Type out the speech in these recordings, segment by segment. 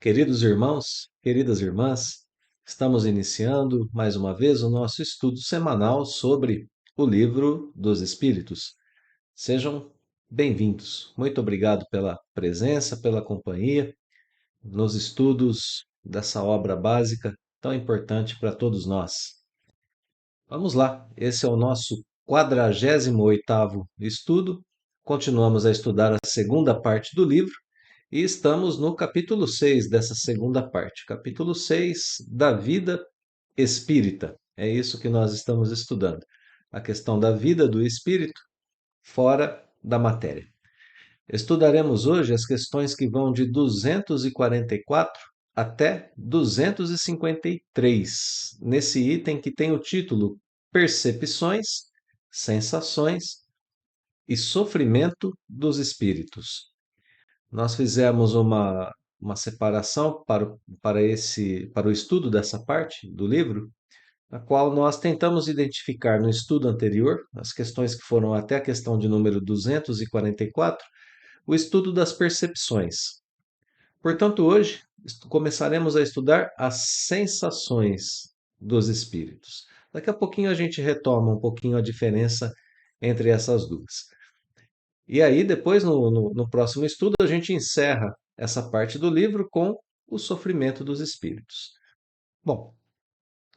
Queridos irmãos, queridas irmãs, estamos iniciando mais uma vez o nosso estudo semanal sobre o Livro dos Espíritos. Sejam bem-vindos. Muito obrigado pela presença, pela companhia nos estudos dessa obra básica tão importante para todos nós. Vamos lá, esse é o nosso 48º estudo. Continuamos a estudar a segunda parte do livro e estamos no capítulo 6 dessa segunda parte, capítulo 6 da vida espírita. É isso que nós estamos estudando, a questão da vida do espírito fora da matéria. Estudaremos hoje as questões que vão de 244 até 253, nesse item que tem o título Percepções, Sensações e Sofrimento dos Espíritos. Nós fizemos uma separação para o estudo dessa parte do livro, na qual nós tentamos identificar no estudo anterior, as questões que foram até a questão de número 244, o estudo das percepções. Portanto, hoje começaremos a estudar as sensações dos espíritos. Daqui a pouquinho a gente retoma um pouquinho a diferença entre essas duas. E aí, depois, no próximo estudo, a gente encerra essa parte do livro com o sofrimento dos espíritos. Bom,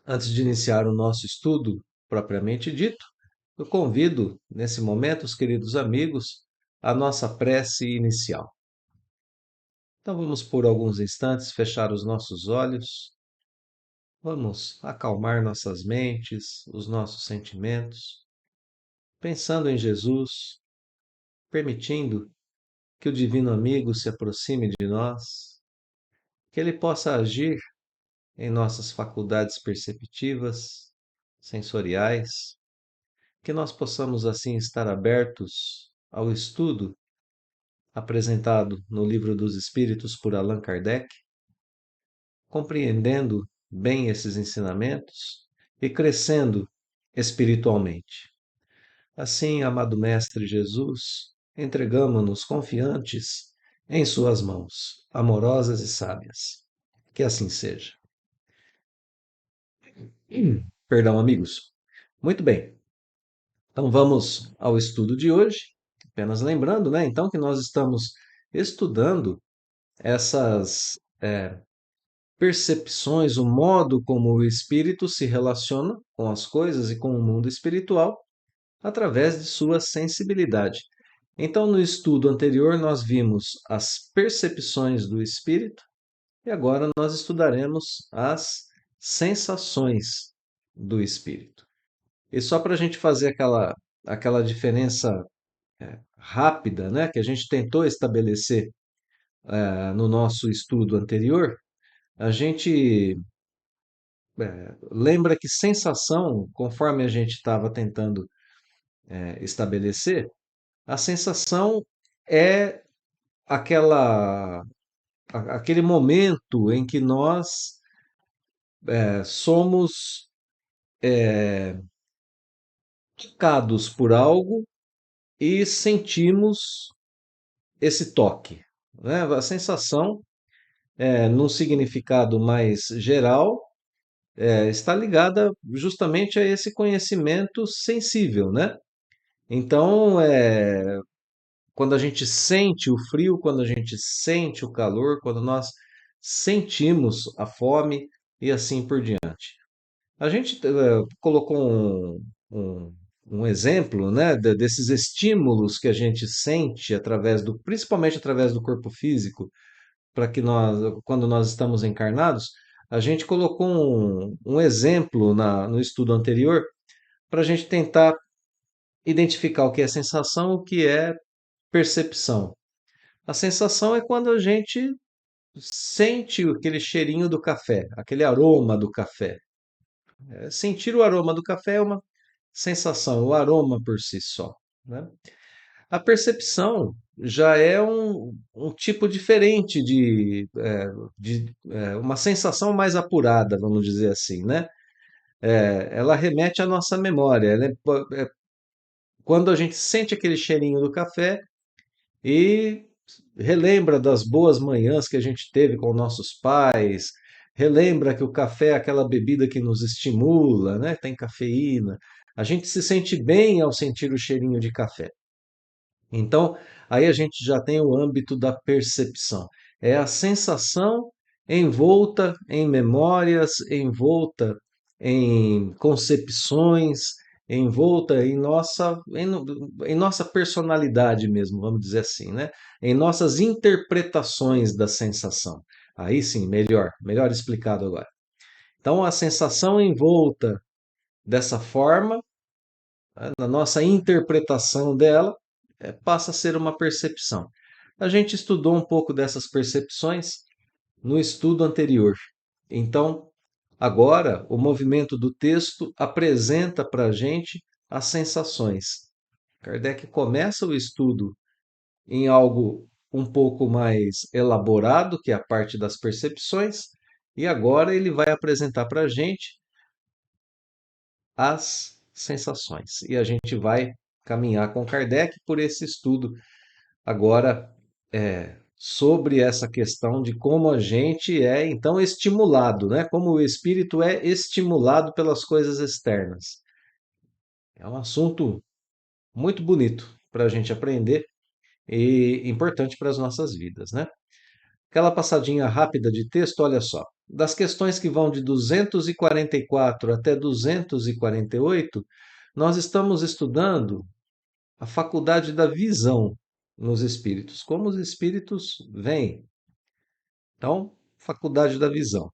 antes de iniciar o nosso estudo propriamente dito, eu convido, nesse momento, os queridos amigos, a nossa prece inicial. Então, vamos por alguns instantes fechar os nossos olhos, vamos acalmar nossas mentes, os nossos sentimentos, pensando em Jesus, permitindo que o Divino Amigo se aproxime de nós, que ele possa agir em nossas faculdades perceptivas, sensoriais, que nós possamos assim estar abertos ao estudo apresentado no Livro dos Espíritos por Allan Kardec, compreendendo bem esses ensinamentos e crescendo espiritualmente. Assim, amado Mestre Jesus, entregamo-nos confiantes em Suas mãos, amorosas e sábias. Que assim seja. Perdão, amigos. Muito bem. Então vamos ao estudo de hoje. Apenas lembrando, né, então, que nós estamos estudando essas percepções, o modo como o espírito se relaciona com as coisas e com o mundo espiritual através de sua sensibilidade. Então, no estudo anterior, nós vimos as percepções do espírito e agora nós estudaremos as sensações do espírito. E só para a gente fazer aquela diferença rápida, né, que a gente tentou estabelecer no nosso estudo anterior, a gente lembra que sensação, conforme a gente estava tentando estabelecer, a sensação é aquela, aquele momento em que nós somos tocados por algo e sentimos esse toque, né? A sensação, num significado mais geral, está ligada justamente a esse conhecimento sensível, né? Então, quando a gente sente o frio, quando a gente sente o calor, quando nós sentimos a fome e assim por diante. A gente colocou um, um exemplo, né, desses estímulos que a gente sente principalmente através do corpo físico, para que nós, quando nós estamos encarnados, a gente colocou um exemplo no estudo anterior para a gente tentar identificar o que é sensação, o que é percepção. A sensação é quando a gente sente aquele cheirinho do café, aquele aroma do café. Sentir o aroma do café é uma sensação, o aroma por si só, né? A percepção já é um tipo diferente de uma sensação mais apurada, vamos dizer assim, né? Ela remete à nossa memória. Quando a gente sente aquele cheirinho do café e relembra das boas manhãs que a gente teve com nossos pais, relembra que o café é aquela bebida que nos estimula, né? Tem cafeína. A gente se sente bem ao sentir o cheirinho de café. Então, aí a gente já tem o âmbito da percepção. É a sensação envolta em memórias, envolta em concepções, envolta em nossa personalidade mesmo, vamos dizer assim, né? Em nossas interpretações da sensação. Aí sim, melhor explicado agora. Então, a sensação envolta dessa forma, na nossa interpretação dela, passa a ser uma percepção. A gente estudou um pouco dessas percepções no estudo anterior. Então, agora, o movimento do texto apresenta para a gente as sensações. Kardec começa o estudo em algo um pouco mais elaborado, que é a parte das percepções, e agora ele vai apresentar para a gente as sensações. E a gente vai caminhar com Kardec por esse estudo agora sobre essa questão de como a gente é então estimulado, né? Como o espírito é estimulado pelas coisas externas. É um assunto muito bonito para a gente aprender e importante para as nossas vidas, né? Aquela passadinha rápida de texto, olha só. Das questões que vão de 244 até 248, nós estamos estudando a faculdade da visão nos espíritos, como os espíritos veem. Então, faculdade da visão,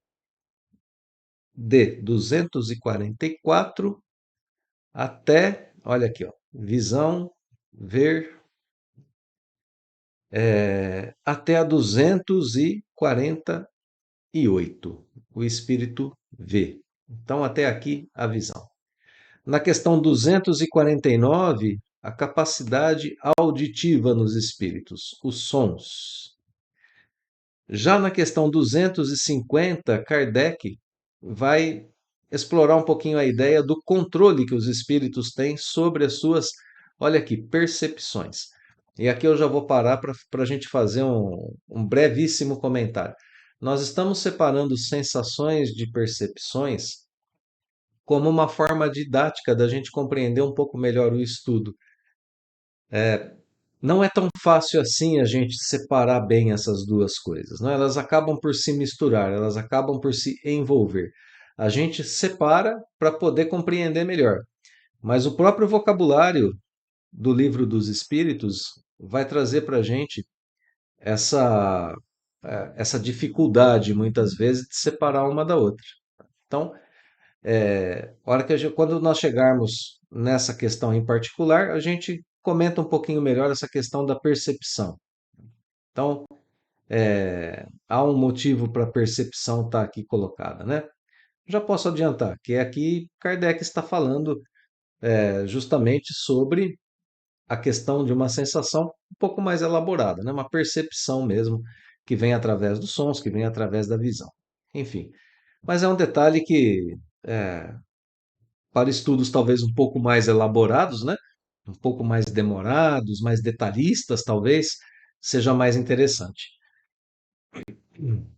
de 244 até, olha aqui, ó, visão, ver, até a 248, o espírito vê. Então, até aqui a visão. Na questão 249, a capacidade auditiva nos espíritos, os sons. Já na questão 250, Kardec vai explorar um pouquinho a ideia do controle que os espíritos têm sobre as suas, olha aqui, percepções. E aqui eu já vou parar para a gente fazer um brevíssimo comentário. Nós estamos separando sensações de percepções como uma forma didática da gente compreender um pouco melhor o estudo. Não é tão fácil assim a gente separar bem essas duas coisas, não? Elas acabam por se misturar, elas acabam por se envolver. A gente separa para poder compreender melhor, mas o próprio vocabulário do Livro dos Espíritos vai trazer para a gente essa, essa dificuldade, muitas vezes, de separar uma da outra. Então, quando nós chegarmos nessa questão em particular, a gente comenta um pouquinho melhor essa questão da percepção. Então, há um motivo para a percepção estar aqui colocada, né? Já posso adiantar que aqui Kardec está falando justamente sobre a questão de uma sensação um pouco mais elaborada, né? Uma percepção mesmo, que vem através dos sons, que vem através da visão. Enfim, mas é um detalhe que, é, para estudos talvez um pouco mais elaborados, né? Um pouco mais demorados, mais detalhistas, talvez, seja mais interessante.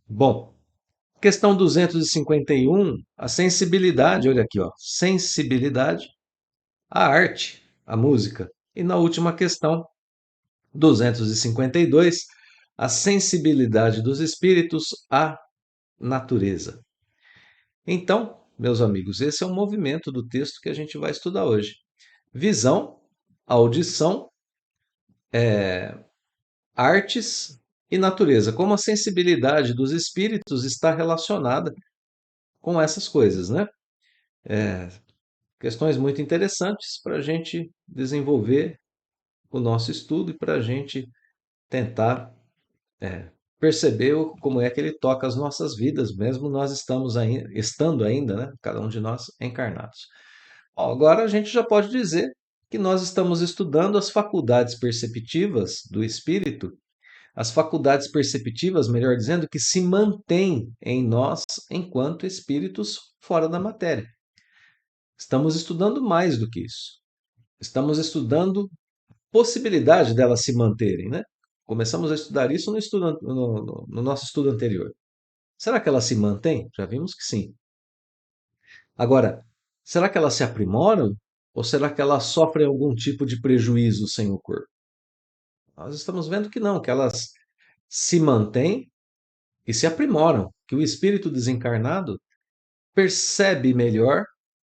Bom, questão 251, a sensibilidade, olha aqui, ó, sensibilidade à arte, à música. E na última questão, 252, a sensibilidade dos espíritos à natureza. Então, meus amigos, esse é o movimento do texto que a gente vai estudar hoje. Visão, audição, artes e natureza. Como a sensibilidade dos espíritos está relacionada com essas coisas, né? Questões muito interessantes para a gente desenvolver o nosso estudo e para a gente tentar perceber como é que ele toca as nossas vidas, mesmo nós estando ainda, né, cada um de nós encarnados. Bom, agora a gente já pode dizer que nós estamos estudando as faculdades perceptivas do espírito, as faculdades perceptivas, melhor dizendo, que se mantêm em nós enquanto espíritos fora da matéria. Estamos estudando mais do que isso. Estamos estudando possibilidade delas se manterem, né? Começamos a estudar isso no nosso estudo anterior. Será que elas se mantêm? Já vimos que sim. Agora, será que elas se aprimoram? Ou será que elas sofrem algum tipo de prejuízo sem o corpo? Nós estamos vendo que não, que elas se mantêm e se aprimoram, que o espírito desencarnado percebe melhor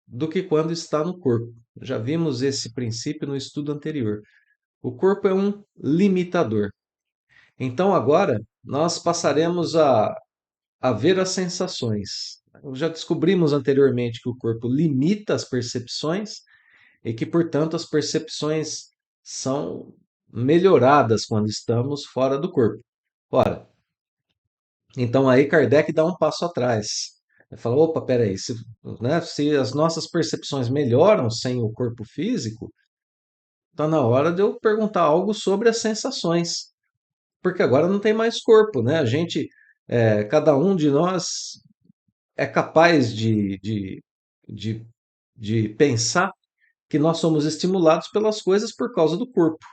do que quando está no corpo. Já vimos esse princípio no estudo anterior. O corpo é um limitador. Então agora nós passaremos a ver as sensações. Já descobrimos anteriormente que o corpo limita as percepções e que, portanto, as percepções são melhoradas quando estamos fora do corpo. Ora, então aí Kardec dá um passo atrás. Ele fala, opa, peraí, se as nossas percepções melhoram sem o corpo físico, está na hora de eu perguntar algo sobre as sensações, porque agora não tem mais corpo, né? A gente, cada um de nós é capaz de, de pensar que nós somos estimulados pelas coisas por causa do corpo.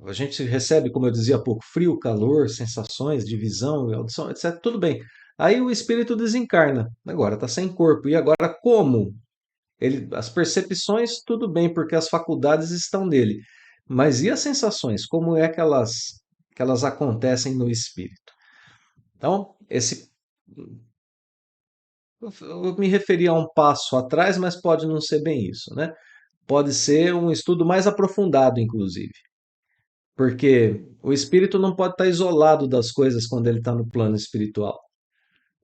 A gente recebe, como eu dizia há pouco, frio, calor, sensações de visão, audição, etc. Tudo bem. Aí o espírito desencarna. Agora está sem corpo. E agora como? As percepções, tudo bem, porque as faculdades estão nele. Mas e as sensações? Como é que elas acontecem no espírito? Então, eu me referi a um passo atrás, mas pode não ser bem isso, né? Pode ser um estudo mais aprofundado, inclusive. Porque o espírito não pode estar isolado das coisas quando ele está no plano espiritual.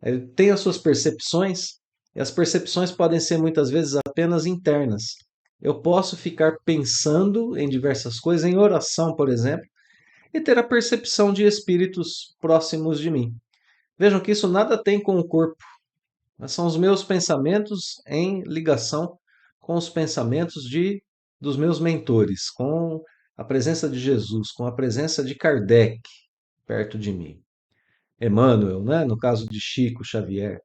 Ele tem as suas percepções, e as percepções podem ser muitas vezes apenas internas. Eu posso ficar pensando em diversas coisas, em oração, por exemplo, e ter a percepção de espíritos próximos de mim. Vejam que isso nada tem com o corpo, mas são os meus pensamentos em ligação com os pensamentos dos meus mentores, com a presença de Jesus, com a presença de Kardec perto de mim. Emmanuel, né? No caso de Chico Xavier.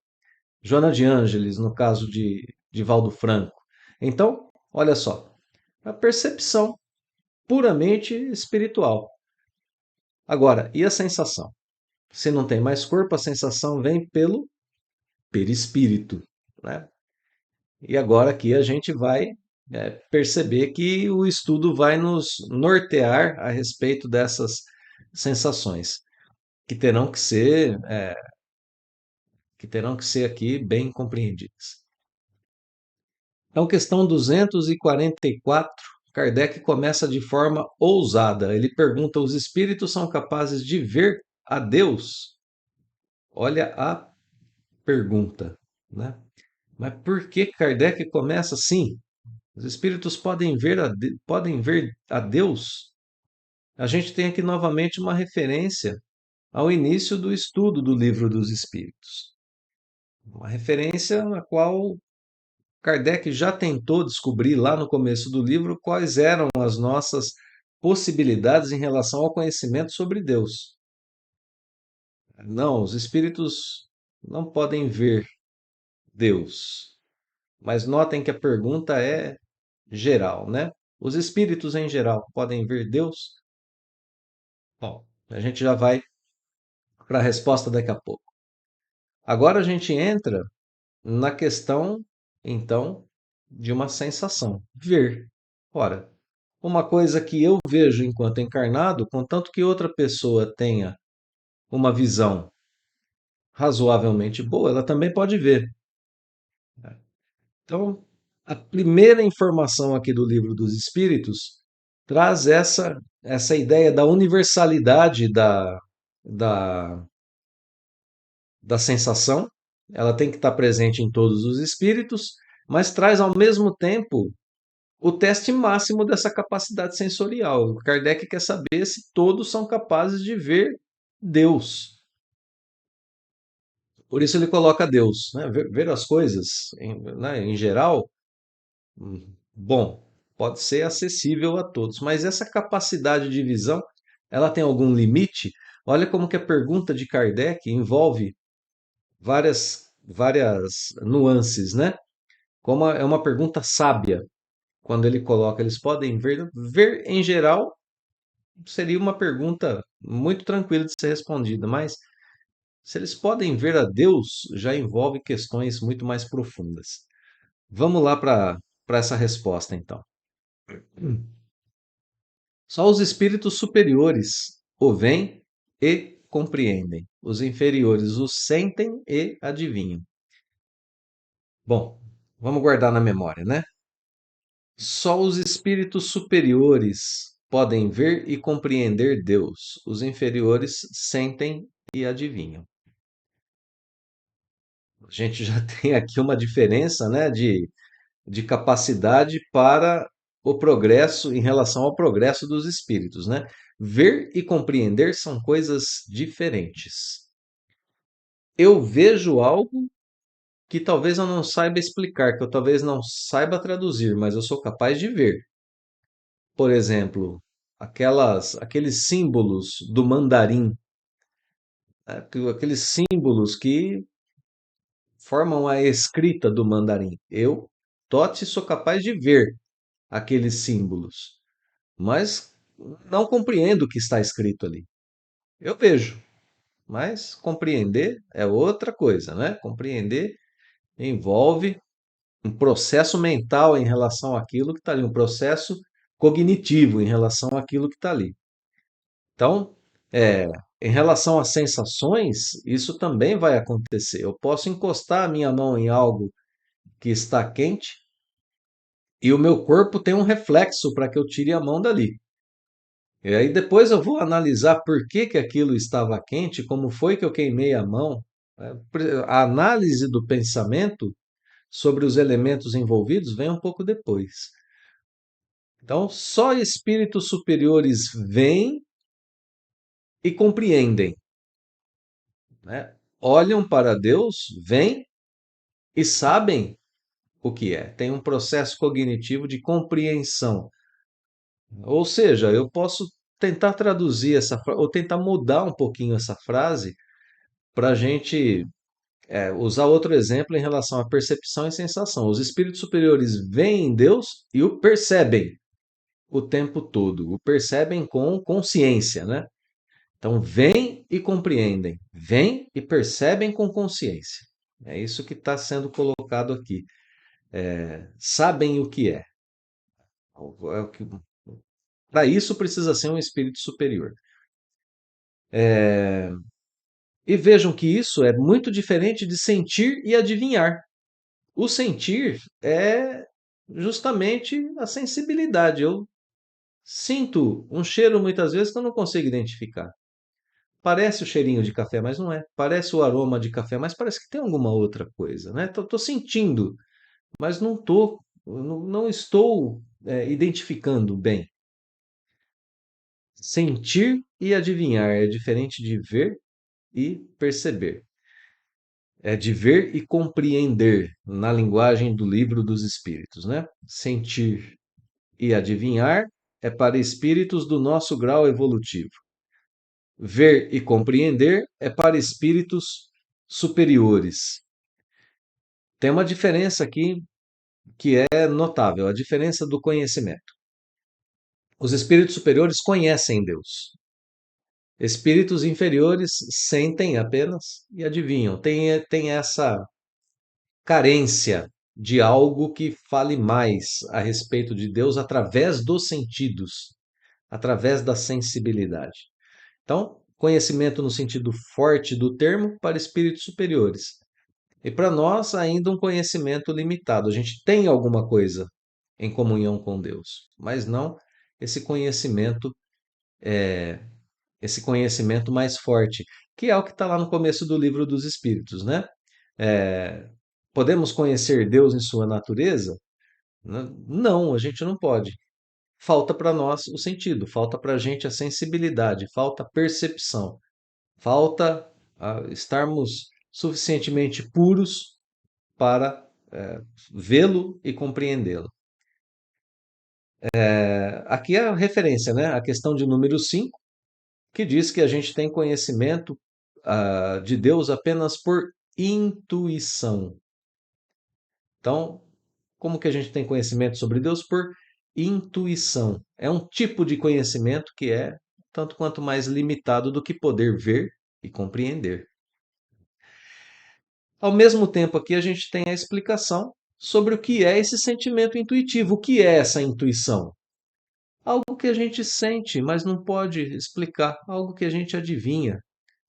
Joana de Ângeles, no caso de Valdo Franco. Então, olha só, a percepção puramente espiritual. Agora, e a sensação? Se não tem mais corpo, a sensação vem pelo perispírito, né? E agora aqui a gente vai perceber que o estudo vai nos nortear a respeito dessas sensações, que terão que ser, que terão que ser aqui bem compreendidas. Então, questão 244, Kardec começa de forma ousada. Ele pergunta: os espíritos são capazes de ver a Deus? Olha a pergunta, né? Mas por que Kardec começa assim? Os espíritos podem ver a Deus? A gente tem aqui novamente uma referência ao início do estudo do Livro dos Espíritos. Uma referência na qual Kardec já tentou descobrir lá no começo do livro quais eram as nossas possibilidades em relação ao conhecimento sobre Deus. Não, os espíritos não podem ver Deus. Mas notem que a pergunta é geral, né? Os espíritos em geral podem ver Deus? Bom, a gente já vai para a resposta daqui a pouco. Agora a gente entra na questão, então, de uma sensação, ver. Ora, uma coisa que eu vejo enquanto encarnado, contanto que outra pessoa tenha uma visão razoavelmente boa, ela também pode ver. Então, a primeira informação aqui do Livro dos Espíritos traz essa ideia da universalidade da, da sensação. Ela tem que estar presente em todos os espíritos, mas traz ao mesmo tempo o teste máximo dessa capacidade sensorial. Kardec quer saber se todos são capazes de ver Deus. Por isso ele coloca Deus, né? Ver as coisas, né, em geral, bom, pode ser acessível a todos, mas essa capacidade de visão, ela tem algum limite? Olha como que a pergunta de Kardec envolve várias nuances, né? Como é uma pergunta sábia, quando ele coloca, eles podem ver em geral, seria uma pergunta muito tranquila de ser respondida, mas se eles podem ver a Deus, já envolve questões muito mais profundas. Vamos lá para essa resposta, então. Só os espíritos superiores o veem e compreendem. Os inferiores o sentem e adivinham. Bom, vamos guardar na memória, né? Só os espíritos superiores podem ver e compreender Deus. Os inferiores sentem e adivinham. A gente já tem aqui uma diferença, né, de capacidade para o progresso em relação ao progresso dos espíritos, né? Ver e compreender são coisas diferentes. Eu vejo algo que talvez eu não saiba explicar, que eu talvez não saiba traduzir, mas eu sou capaz de ver. Por exemplo, aqueles símbolos do mandarim, né? Aqueles símbolos que formam a escrita do mandarim. Eu, Totti, sou capaz de ver aqueles símbolos, mas não compreendo o que está escrito ali. Eu vejo, mas compreender é outra coisa, né? Compreender envolve um processo mental em relação àquilo que está ali, um processo cognitivo em relação àquilo que está ali. Então, é, em relação às sensações, isso também vai acontecer. Eu posso encostar a minha mão em algo que está quente e o meu corpo tem um reflexo para que eu tire a mão dali. E aí depois eu vou analisar por que que aquilo estava quente, como foi que eu queimei a mão. A análise do pensamento sobre os elementos envolvidos vem um pouco depois. Então, só espíritos superiores veem e compreendem, né? Olham para Deus, veem e sabem o que é. Tem um processo cognitivo de compreensão. Ou seja, eu posso tentar traduzir essa frase, ou tentar mudar um pouquinho essa frase para a gente usar outro exemplo em relação à percepção e sensação. Os espíritos superiores veem Deus e o percebem o tempo todo, o percebem com consciência, né? Então, veem e compreendem, veem e percebem com consciência. É isso que está sendo colocado aqui. Sabem o que é. Para isso precisa ser um espírito superior. E vejam que isso é muito diferente de sentir e adivinhar. O sentir é justamente a sensibilidade. Eu sinto um cheiro muitas vezes que eu não consigo identificar. Parece o cheirinho de café, mas não é. Parece o aroma de café, mas parece que tem alguma outra coisa, né? Tô sentindo, mas não estou identificando bem. Sentir e adivinhar é diferente de ver e perceber. É de ver e compreender na linguagem do livro dos espíritos, né? Sentir e adivinhar é para espíritos do nosso grau evolutivo. Ver e compreender é para espíritos superiores. Tem uma diferença aqui que é notável, a diferença do conhecimento. Os espíritos superiores conhecem Deus. Espíritos inferiores sentem apenas e adivinham. Tem essa carência de algo que fale mais a respeito de Deus através dos sentidos, através da sensibilidade. Então, conhecimento no sentido forte do termo para espíritos superiores. E para nós, ainda um conhecimento limitado. A gente tem alguma coisa em comunhão com Deus, mas não esse conhecimento, esse conhecimento mais forte, que é o que está lá no começo do livro dos Espíritos, né? É, podemos conhecer Deus em sua natureza? Não, a gente não pode. Falta para nós o sentido, falta para a gente a sensibilidade, falta a percepção, falta estarmos suficientemente puros para vê-lo e compreendê-lo. Aqui é a referência, né? A questão de número 5, que diz que a gente tem conhecimento de Deus apenas por intuição. Então, como que a gente tem conhecimento sobre Deus? Por intuição. É um tipo de conhecimento que é tanto quanto mais limitado do que poder ver e compreender. Ao mesmo tempo, aqui a gente tem a explicação sobre o que é esse sentimento intuitivo, o que é essa intuição. Algo que a gente sente, mas não pode explicar, algo que a gente adivinha,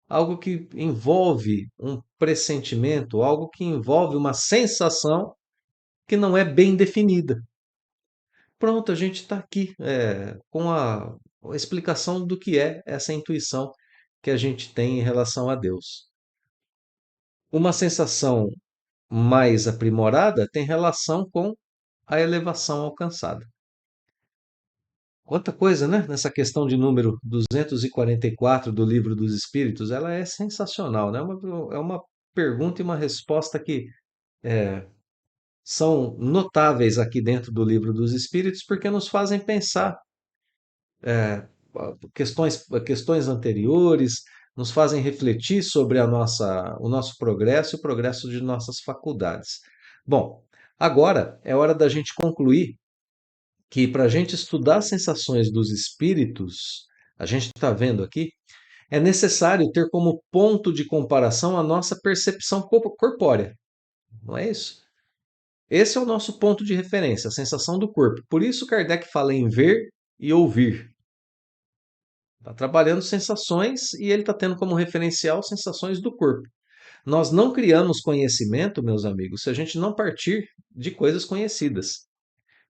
algo que envolve um pressentimento, algo que envolve uma sensação que não é bem definida. Pronto, a gente está aqui com a explicação do que é essa intuição que a gente tem em relação a Deus. Uma sensação mais aprimorada tem relação com a elevação alcançada. Quanta coisa, né? Nessa questão de número 244 do Livro dos Espíritos, ela é sensacional, né? É uma pergunta e uma resposta que são notáveis aqui dentro do Livro dos Espíritos, porque nos fazem pensar questões anteriores, nos fazem refletir sobre o nosso progresso e o progresso de nossas faculdades. Bom, agora é hora da gente concluir que para a gente estudar as sensações dos espíritos, a gente está vendo aqui, é necessário ter como ponto de comparação a nossa percepção corpórea, não é isso? Esse é o nosso ponto de referência, a sensação do corpo. Por isso Kardec fala em ver e ouvir. Está trabalhando sensações e ele está tendo como referencial sensações do corpo. Nós não criamos conhecimento, meus amigos, se a gente não partir de coisas conhecidas.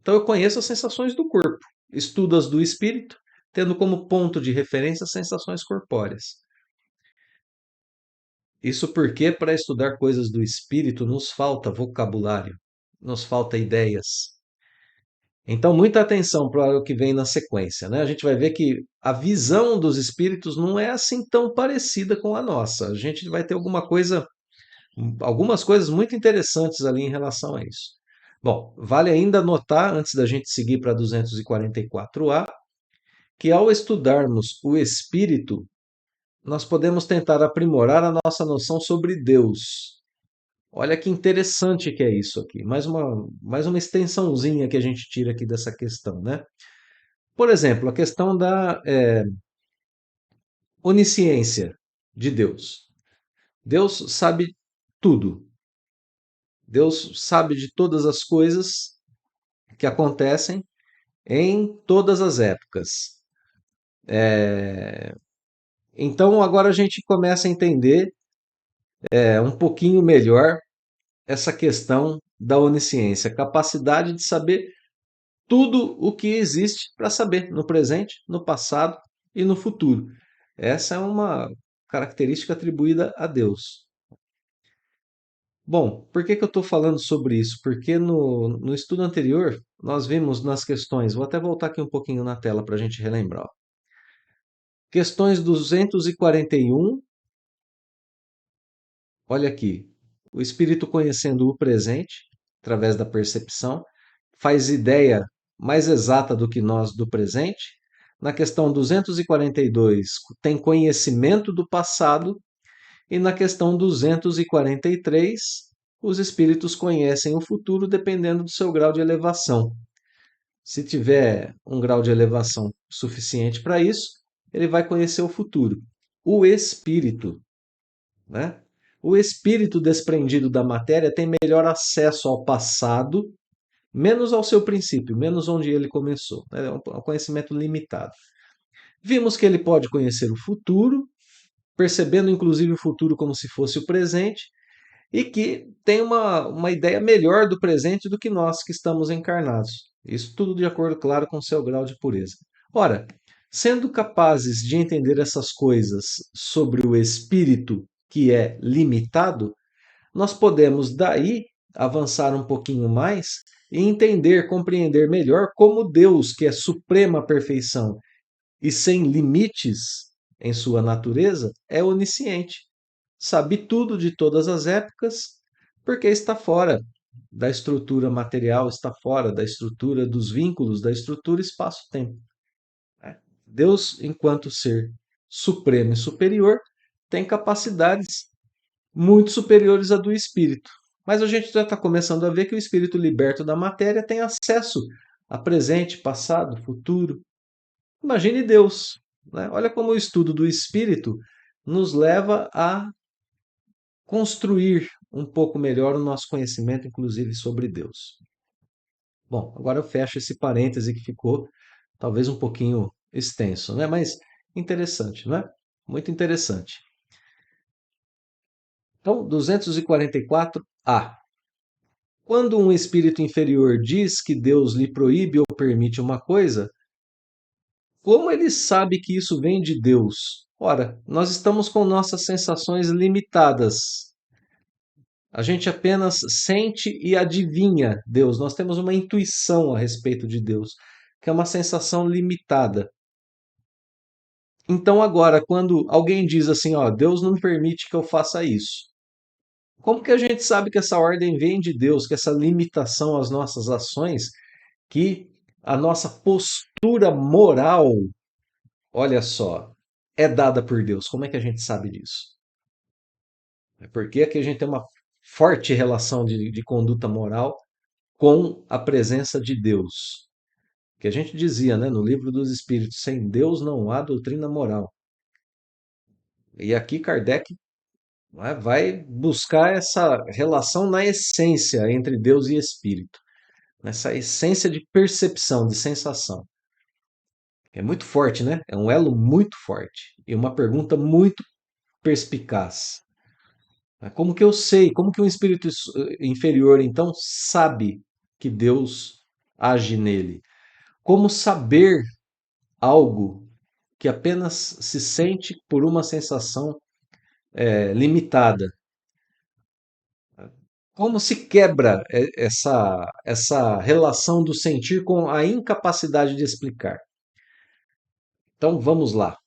Então eu conheço as sensações do corpo, estudo as do espírito, tendo como ponto de referência as sensações corpóreas. Isso porque para estudar coisas do espírito nos falta vocabulário, nos falta ideias. Então, muita atenção para o que vem na sequência, né? A gente vai ver que a visão dos espíritos não é assim tão parecida com a nossa. A gente vai ter algumas coisas muito interessantes ali em relação a isso. Bom, vale ainda notar, antes da gente seguir para 244A, que ao estudarmos o espírito, nós podemos tentar aprimorar a nossa noção sobre Deus. Olha que interessante que é isso aqui. Mais uma extensãozinha que a gente tira aqui dessa questão, né? Por exemplo, a questão da onisciência de Deus. Deus sabe tudo. Deus sabe de todas as coisas que acontecem em todas as épocas. Então, agora a gente começa a entender um pouquinho melhor essa questão da onisciência, a capacidade de saber tudo o que existe para saber no presente, no passado e no futuro. Essa é uma característica atribuída a Deus. Bom, por que eu estou falando sobre isso? Porque no estudo anterior nós vimos nas questões, vou até voltar aqui um pouquinho na tela para a gente relembrar. Ó. Questões 241, olha aqui, o espírito conhecendo o presente, através da percepção, faz ideia mais exata do que nós do presente. Na questão 242, tem conhecimento do passado. E na questão 243, os espíritos conhecem o futuro dependendo do seu grau de elevação. Se tiver um grau de elevação suficiente para isso, ele vai conhecer o futuro. O espírito, né? O espírito desprendido da matéria tem melhor acesso ao passado, menos ao seu princípio, menos onde ele começou. É um conhecimento limitado. Vimos que ele pode conhecer o futuro, percebendo inclusive o futuro como se fosse o presente, e que tem uma ideia melhor do presente do que nós que estamos encarnados. Isso tudo de acordo, claro, com o seu grau de pureza. Ora, sendo capazes de entender essas coisas sobre o espírito que é limitado, nós podemos daí avançar um pouquinho mais e entender, compreender melhor como Deus, que é suprema perfeição e sem limites em sua natureza, é onisciente. Sabe tudo de todas as épocas, porque está fora da estrutura material, está fora da estrutura dos vínculos, da estrutura espaço-tempo. Deus, enquanto ser supremo e superior, tem capacidades muito superiores à do espírito. Mas a gente já está começando a ver que o espírito liberto da matéria tem acesso a presente, passado, futuro. Imagine Deus. Né? Olha como o estudo do espírito nos leva a construir um pouco melhor o nosso conhecimento, inclusive sobre Deus. Bom, agora eu fecho esse parêntese que ficou talvez um pouquinho extenso, né? Mas interessante, não é? Muito interessante. Então, 244A. Quando um espírito inferior diz que Deus lhe proíbe ou permite uma coisa, como ele sabe que isso vem de Deus? Ora, nós estamos com nossas sensações limitadas. A gente apenas sente e adivinha Deus. Nós temos uma intuição a respeito de Deus, que é uma sensação limitada. Então, agora, quando alguém diz assim, ó, Deus não permite que eu faça isso, como que a gente sabe que essa ordem vem de Deus, que essa limitação às nossas ações, que a nossa postura moral, olha só, é dada por Deus? Como é que a gente sabe disso? É porque aqui a gente tem uma forte relação de conduta moral com a presença de Deus. Que a gente dizia, né, no livro dos Espíritos, sem Deus não há doutrina moral. E aqui Kardec, né, vai buscar essa relação na essência entre Deus e Espírito, nessa essência de percepção, de sensação. É muito forte, né? É um elo muito forte e uma pergunta muito perspicaz. Como que eu sei? Como que um espírito inferior, então, sabe que Deus age nele? Como saber algo que apenas se sente por uma sensação limitada? Como se quebra essa relação do sentir com a incapacidade de explicar? Então vamos lá.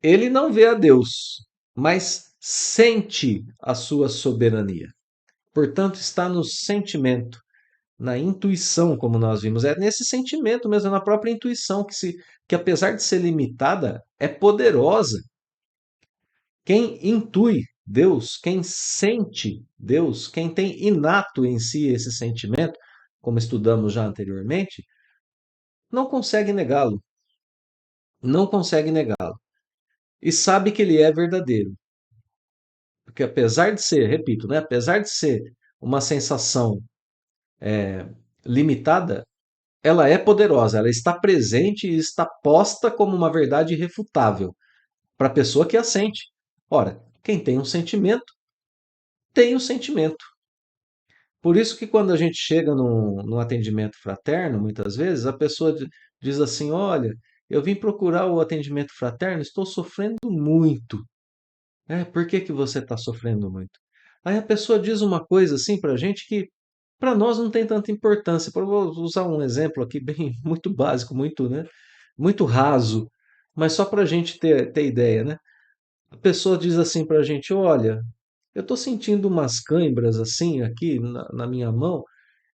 Ele não vê a Deus, mas sente a sua soberania. Portanto, está no sentimento, na intuição, como nós vimos. É nesse sentimento mesmo, na própria intuição, que apesar de ser limitada, é poderosa. Quem intui Deus, quem sente Deus, quem tem inato em si esse sentimento, como estudamos já anteriormente, não consegue negá-lo. Não consegue negá-lo. E sabe que ele é verdadeiro. Porque apesar de ser, repito, né, apesar de ser uma sensação limitada, ela é poderosa, ela está presente e está posta como uma verdade irrefutável para a pessoa que a sente. Ora, quem tem um sentimento, tem o sentimento. Por isso que quando a gente chega num atendimento fraterno, muitas vezes, a pessoa diz assim, olha, eu vim procurar o atendimento fraterno, estou sofrendo muito. Por que que você está sofrendo muito? Aí a pessoa diz uma coisa assim para a gente que para nós não tem tanta importância. Eu vou usar um exemplo aqui bem muito básico, muito, né, muito raso, mas só para a gente ter ideia, né? A pessoa diz assim para a gente, olha, eu estou sentindo umas câimbras assim aqui na minha mão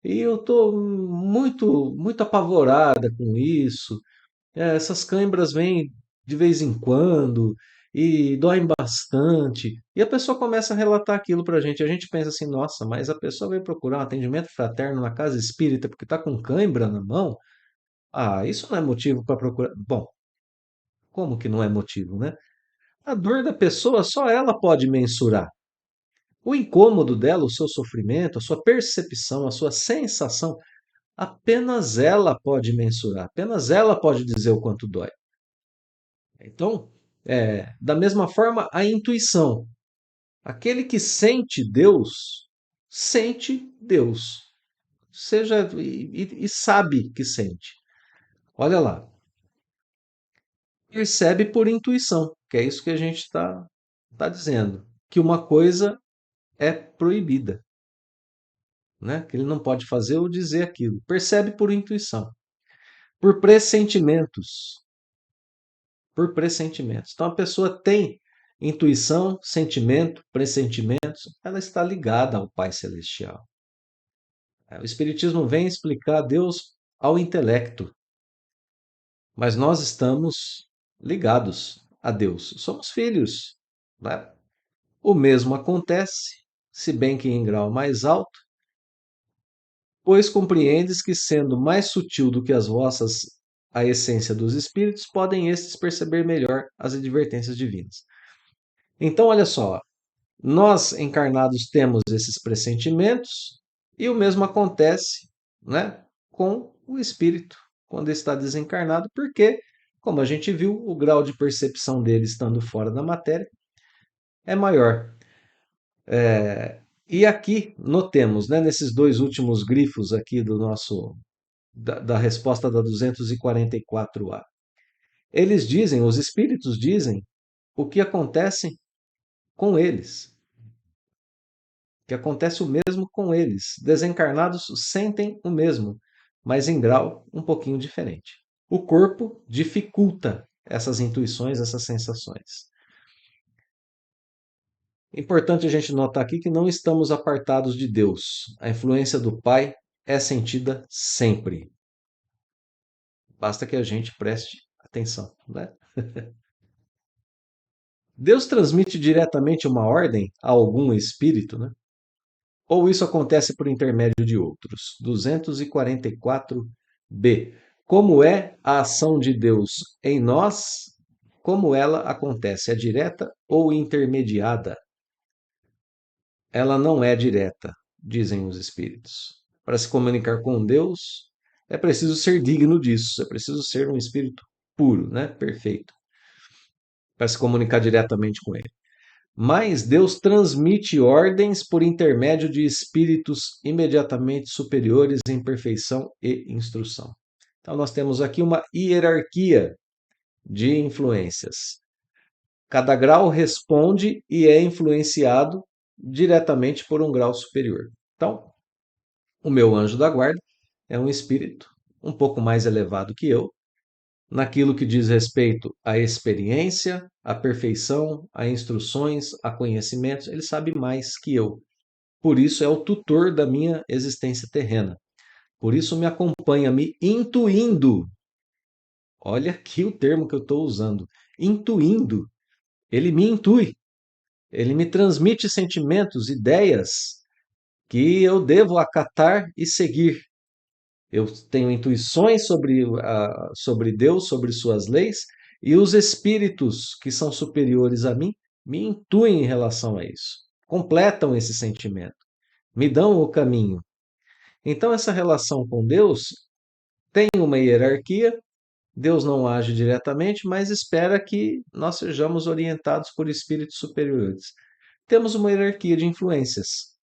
e eu estou muito apavorada com isso. Essas câimbras vêm de vez em quando e doem bastante. E a pessoa começa a relatar aquilo para a gente. A gente pensa assim, nossa, mas a pessoa veio procurar um atendimento fraterno na casa espírita porque está com cãibra na mão? Ah, isso não é motivo para procurar. Bom, como que não é motivo, né? A dor da pessoa só ela pode mensurar. O incômodo dela, o seu sofrimento, a sua percepção, a sua sensação, apenas ela pode mensurar, apenas ela pode dizer o quanto dói. Então, da mesma forma, a intuição. Aquele que sente Deus. Seja e sabe que sente. Olha lá. Percebe por intuição, que é isso que a gente tá dizendo. Que uma coisa é proibida, né? Que ele não pode fazer ou dizer aquilo. Percebe por intuição. Por pressentimentos. Por pressentimentos. Então a pessoa tem intuição, sentimento, pressentimentos, ela está ligada ao Pai Celestial. O Espiritismo vem explicar Deus ao intelecto, mas nós estamos ligados a Deus. Somos filhos, né? O mesmo acontece, se bem que em grau mais alto, pois compreendes que, sendo mais sutil do que as vossas a essência dos espíritos, podem estes perceber melhor as advertências divinas. Então, olha só, nós encarnados temos esses pressentimentos e o mesmo acontece, né, com o espírito quando está desencarnado, porque, como a gente viu, o grau de percepção dele estando fora da matéria é maior. E aqui notemos, né, nesses dois últimos grifos aqui do nosso da resposta da 244A, eles dizem, os espíritos dizem o que acontece com eles, que acontece o mesmo com eles. Desencarnados sentem o mesmo, mas em grau um pouquinho diferente. O corpo dificulta essas intuições, essas sensações. Importante a gente notar aqui que não estamos apartados de Deus. A influência do Pai é sentida sempre. Basta que a gente preste atenção, né? Deus transmite diretamente uma ordem a algum espírito, né? Ou isso acontece por intermédio de outros? 244b. Como é a ação de Deus em nós? Como ela acontece? É direta ou intermediada? Ela não é direta, dizem os espíritos. Para se comunicar com Deus, é preciso ser digno disso, é preciso ser um espírito puro, né? Perfeito, para se comunicar diretamente com ele. Mas Deus transmite ordens por intermédio de espíritos imediatamente superiores em perfeição e instrução. Então, nós temos aqui uma hierarquia de influências. Cada grau responde e é influenciado diretamente por um grau superior. Então, o meu anjo da guarda é um espírito um pouco mais elevado que eu, naquilo que diz respeito à experiência, à perfeição, a instruções, a conhecimentos, ele sabe mais que eu. Por isso é o tutor da minha existência terrena. Por isso me acompanha, me intuindo. Olha aqui o termo que eu estou usando. Intuindo. Ele me intui. Ele me transmite sentimentos, ideias que eu devo acatar e seguir. Eu tenho intuições sobre Deus, sobre suas leis, e os espíritos que são superiores a mim me intuem em relação a isso, completam esse sentimento, me dão o caminho. Então, essa relação com Deus tem uma hierarquia. Deus não age diretamente, mas espera que nós sejamos orientados por espíritos superiores. Temos uma hierarquia de influências.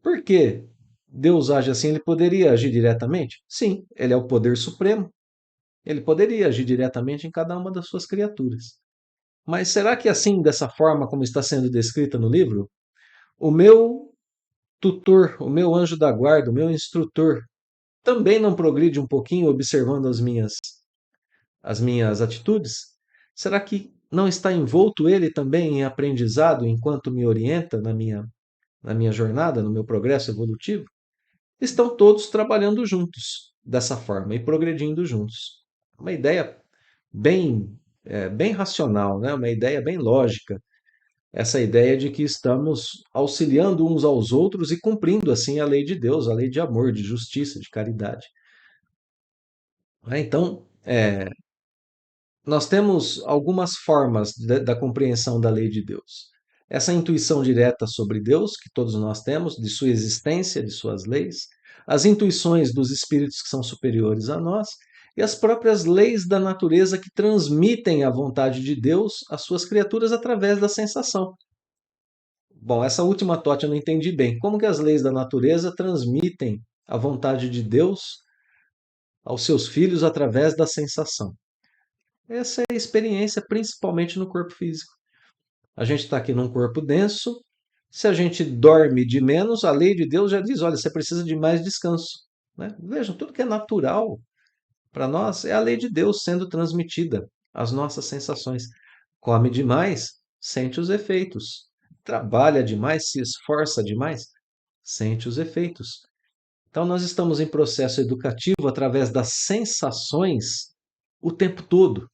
Por que Deus age assim? Ele poderia agir diretamente? Sim, ele é o poder supremo. Ele poderia agir diretamente em cada uma das suas criaturas. Mas será que assim, dessa forma como está sendo descrita no livro, o meu tutor, o meu anjo da guarda, o meu instrutor, também não progride um pouquinho observando as minhas atitudes? Será que não está envolto ele também em aprendizado enquanto me orienta na minha jornada, no meu progresso evolutivo? Estão todos trabalhando juntos dessa forma e progredindo juntos. Uma ideia bem racional, né? Uma ideia bem lógica. Essa ideia de que estamos auxiliando uns aos outros e cumprindo assim a lei de Deus, a lei de amor, de justiça, de caridade. Então, nós temos algumas formas da compreensão da lei de Deus. Essa intuição direta sobre Deus, que todos nós temos, de sua existência, de suas leis, as intuições dos espíritos que são superiores a nós, e as próprias leis da natureza que transmitem a vontade de Deus às suas criaturas através da sensação. Bom, essa última tote eu não entendi bem. Como que as leis da natureza transmitem a vontade de Deus aos seus filhos através da sensação? Essa é a experiência principalmente no corpo físico. A gente está aqui num corpo denso. Se a gente dorme de menos, a lei de Deus já diz: olha, você precisa de mais descanso. Né? Vejam, tudo que é natural para nós é a lei de Deus sendo transmitida às nossas sensações. Come demais, sente os efeitos. Trabalha demais, se esforça demais, sente os efeitos. Então, nós estamos em processo educativo através das sensações o tempo todo,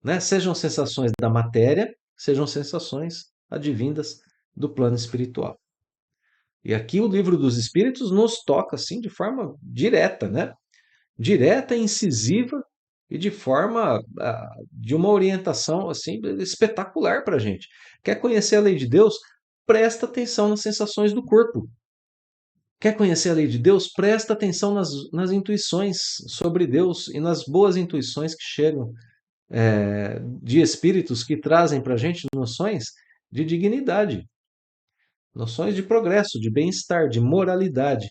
né? Sejam sensações da matéria, sejam sensações advindas do plano espiritual. E aqui o livro dos Espíritos nos toca assim de forma direta, né? Direta e incisiva e de forma de uma orientação assim espetacular para a gente. Quer conhecer a lei de Deus? Presta atenção nas sensações do corpo. Quer conhecer a lei de Deus? Presta atenção nas intuições sobre Deus e nas boas intuições que chegam de espíritos que trazem para a gente noções de dignidade, noções de progresso, de bem-estar, de moralidade.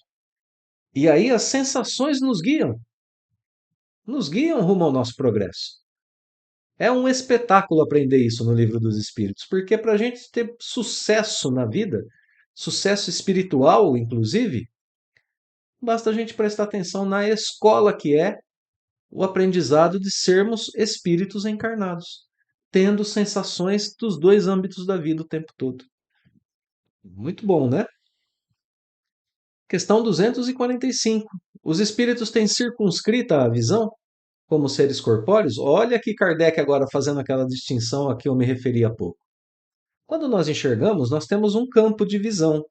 E aí as sensações nos guiam rumo ao nosso progresso. É um espetáculo aprender isso no Livro dos Espíritos, porque para a gente ter sucesso na vida, sucesso espiritual, inclusive, basta a gente prestar atenção na escola que é o aprendizado de sermos espíritos encarnados, tendo sensações dos dois âmbitos da vida o tempo todo. Muito bom, né? Questão 245. Os espíritos têm circunscrita a visão como seres corpóreos? Olha aqui Kardec agora fazendo aquela distinção a que eu me referi há pouco. Quando nós enxergamos, nós temos um campo de visão.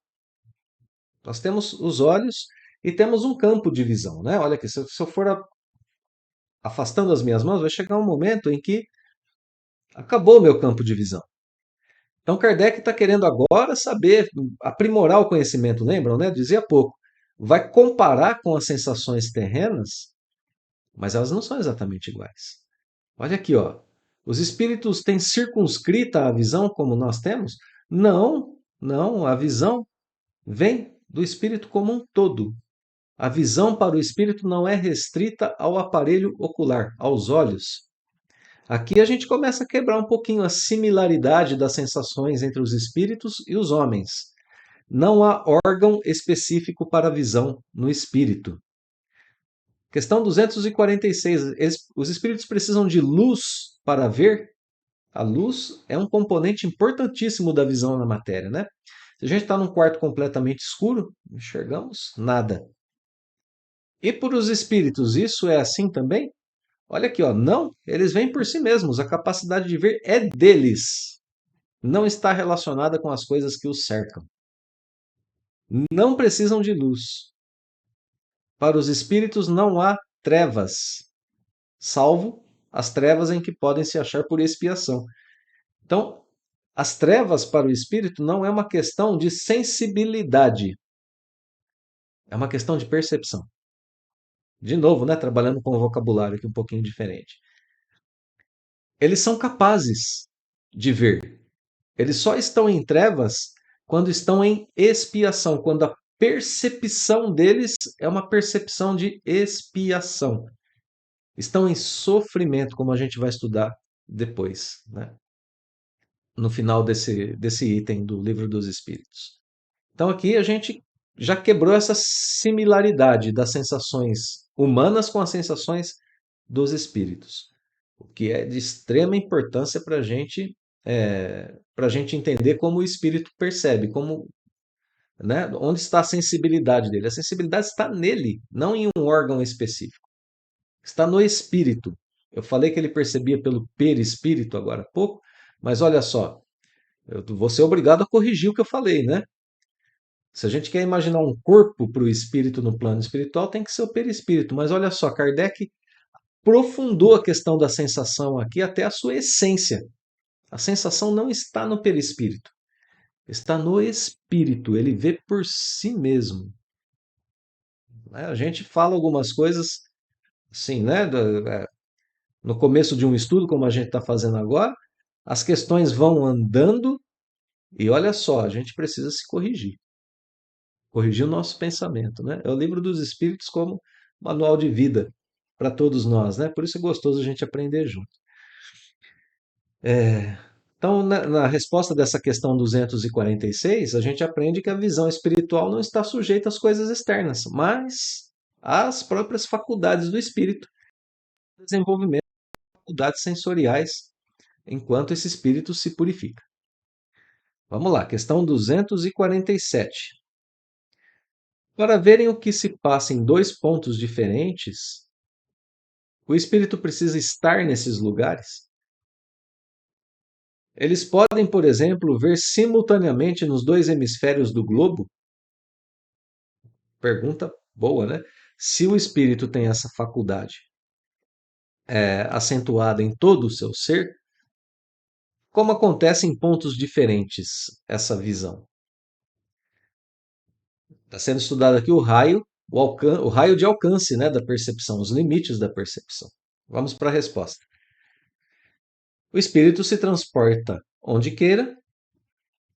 Nós temos os olhos e temos um campo de visão, né? Olha aqui, se eu for afastando as minhas mãos, vai chegar um momento em que acabou o meu campo de visão. Então Kardec está querendo agora saber, aprimorar o conhecimento, lembram, né? Dizia há pouco. Vai comparar com as sensações terrenas, mas elas não são exatamente iguais. Olha aqui, ó. Os espíritos têm circunscrita a visão como nós temos? Não, não. A visão vem do espírito como um todo. A visão para o espírito não é restrita ao aparelho ocular, aos olhos. Aqui a gente começa a quebrar um pouquinho a similaridade das sensações entre os espíritos e os homens. Não há órgão específico para a visão no espírito. Questão 246. Os espíritos precisam de luz para ver? A luz é um componente importantíssimo da visão na matéria, né? Se a gente está num quarto completamente escuro, não enxergamos nada. E para os espíritos, isso é assim também? Olha aqui, ó, não, eles vêm por si mesmos, a capacidade de ver é deles, não está relacionada com as coisas que os cercam. Não precisam de luz. Para os espíritos não há trevas, salvo as trevas em que podem se achar por expiação. Então, as trevas para o espírito não é uma questão de sensibilidade, é uma questão de percepção. De novo, né, trabalhando com o vocabulário aqui um pouquinho diferente. Eles são capazes de ver. Eles só estão em trevas quando estão em expiação, quando a percepção deles é uma percepção de expiação. Estão em sofrimento, como a gente vai estudar depois, né? No final desse item do Livro dos Espíritos. Então aqui a gente já quebrou essa similaridade das sensações humanas com as sensações dos espíritos, o que é de extrema importância para a gente entender como o espírito percebe, como, né, onde está a sensibilidade dele. A sensibilidade está nele, não em um órgão específico. Está no espírito. Eu falei que ele percebia pelo perispírito agora há pouco, mas olha só, eu vou ser obrigado a corrigir o que eu falei, né? Se a gente quer imaginar um corpo para o espírito no plano espiritual, tem que ser o perispírito. Mas olha só, Kardec aprofundou a questão da sensação aqui até a sua essência. A sensação não está no perispírito, está no espírito. Ele vê por si mesmo. Né? A gente fala algumas coisas assim, né? No começo de um estudo, como a gente está fazendo agora, as questões vão andando e olha só, a gente precisa se corrigir. Corrigir o nosso pensamento, né? É o Livro dos Espíritos como manual de vida para todos nós, né? Por isso é gostoso a gente aprender junto. Então, na resposta dessa questão 246, a gente aprende que a visão espiritual não está sujeita às coisas externas, mas às próprias faculdades do espírito, desenvolvimento de faculdades sensoriais, enquanto esse espírito se purifica. Vamos lá, questão 247. Para verem o que se passa em dois pontos diferentes, o espírito precisa estar nesses lugares? Eles podem, por exemplo, ver simultaneamente nos dois hemisférios do globo? Pergunta boa, né? Se o espírito tem essa faculdade. acentuada em todo o seu ser, como acontece em pontos diferentes essa visão? Está sendo estudado aqui o raio de alcance, né, da percepção, os limites da percepção. Vamos para a resposta. O espírito se transporta onde queira,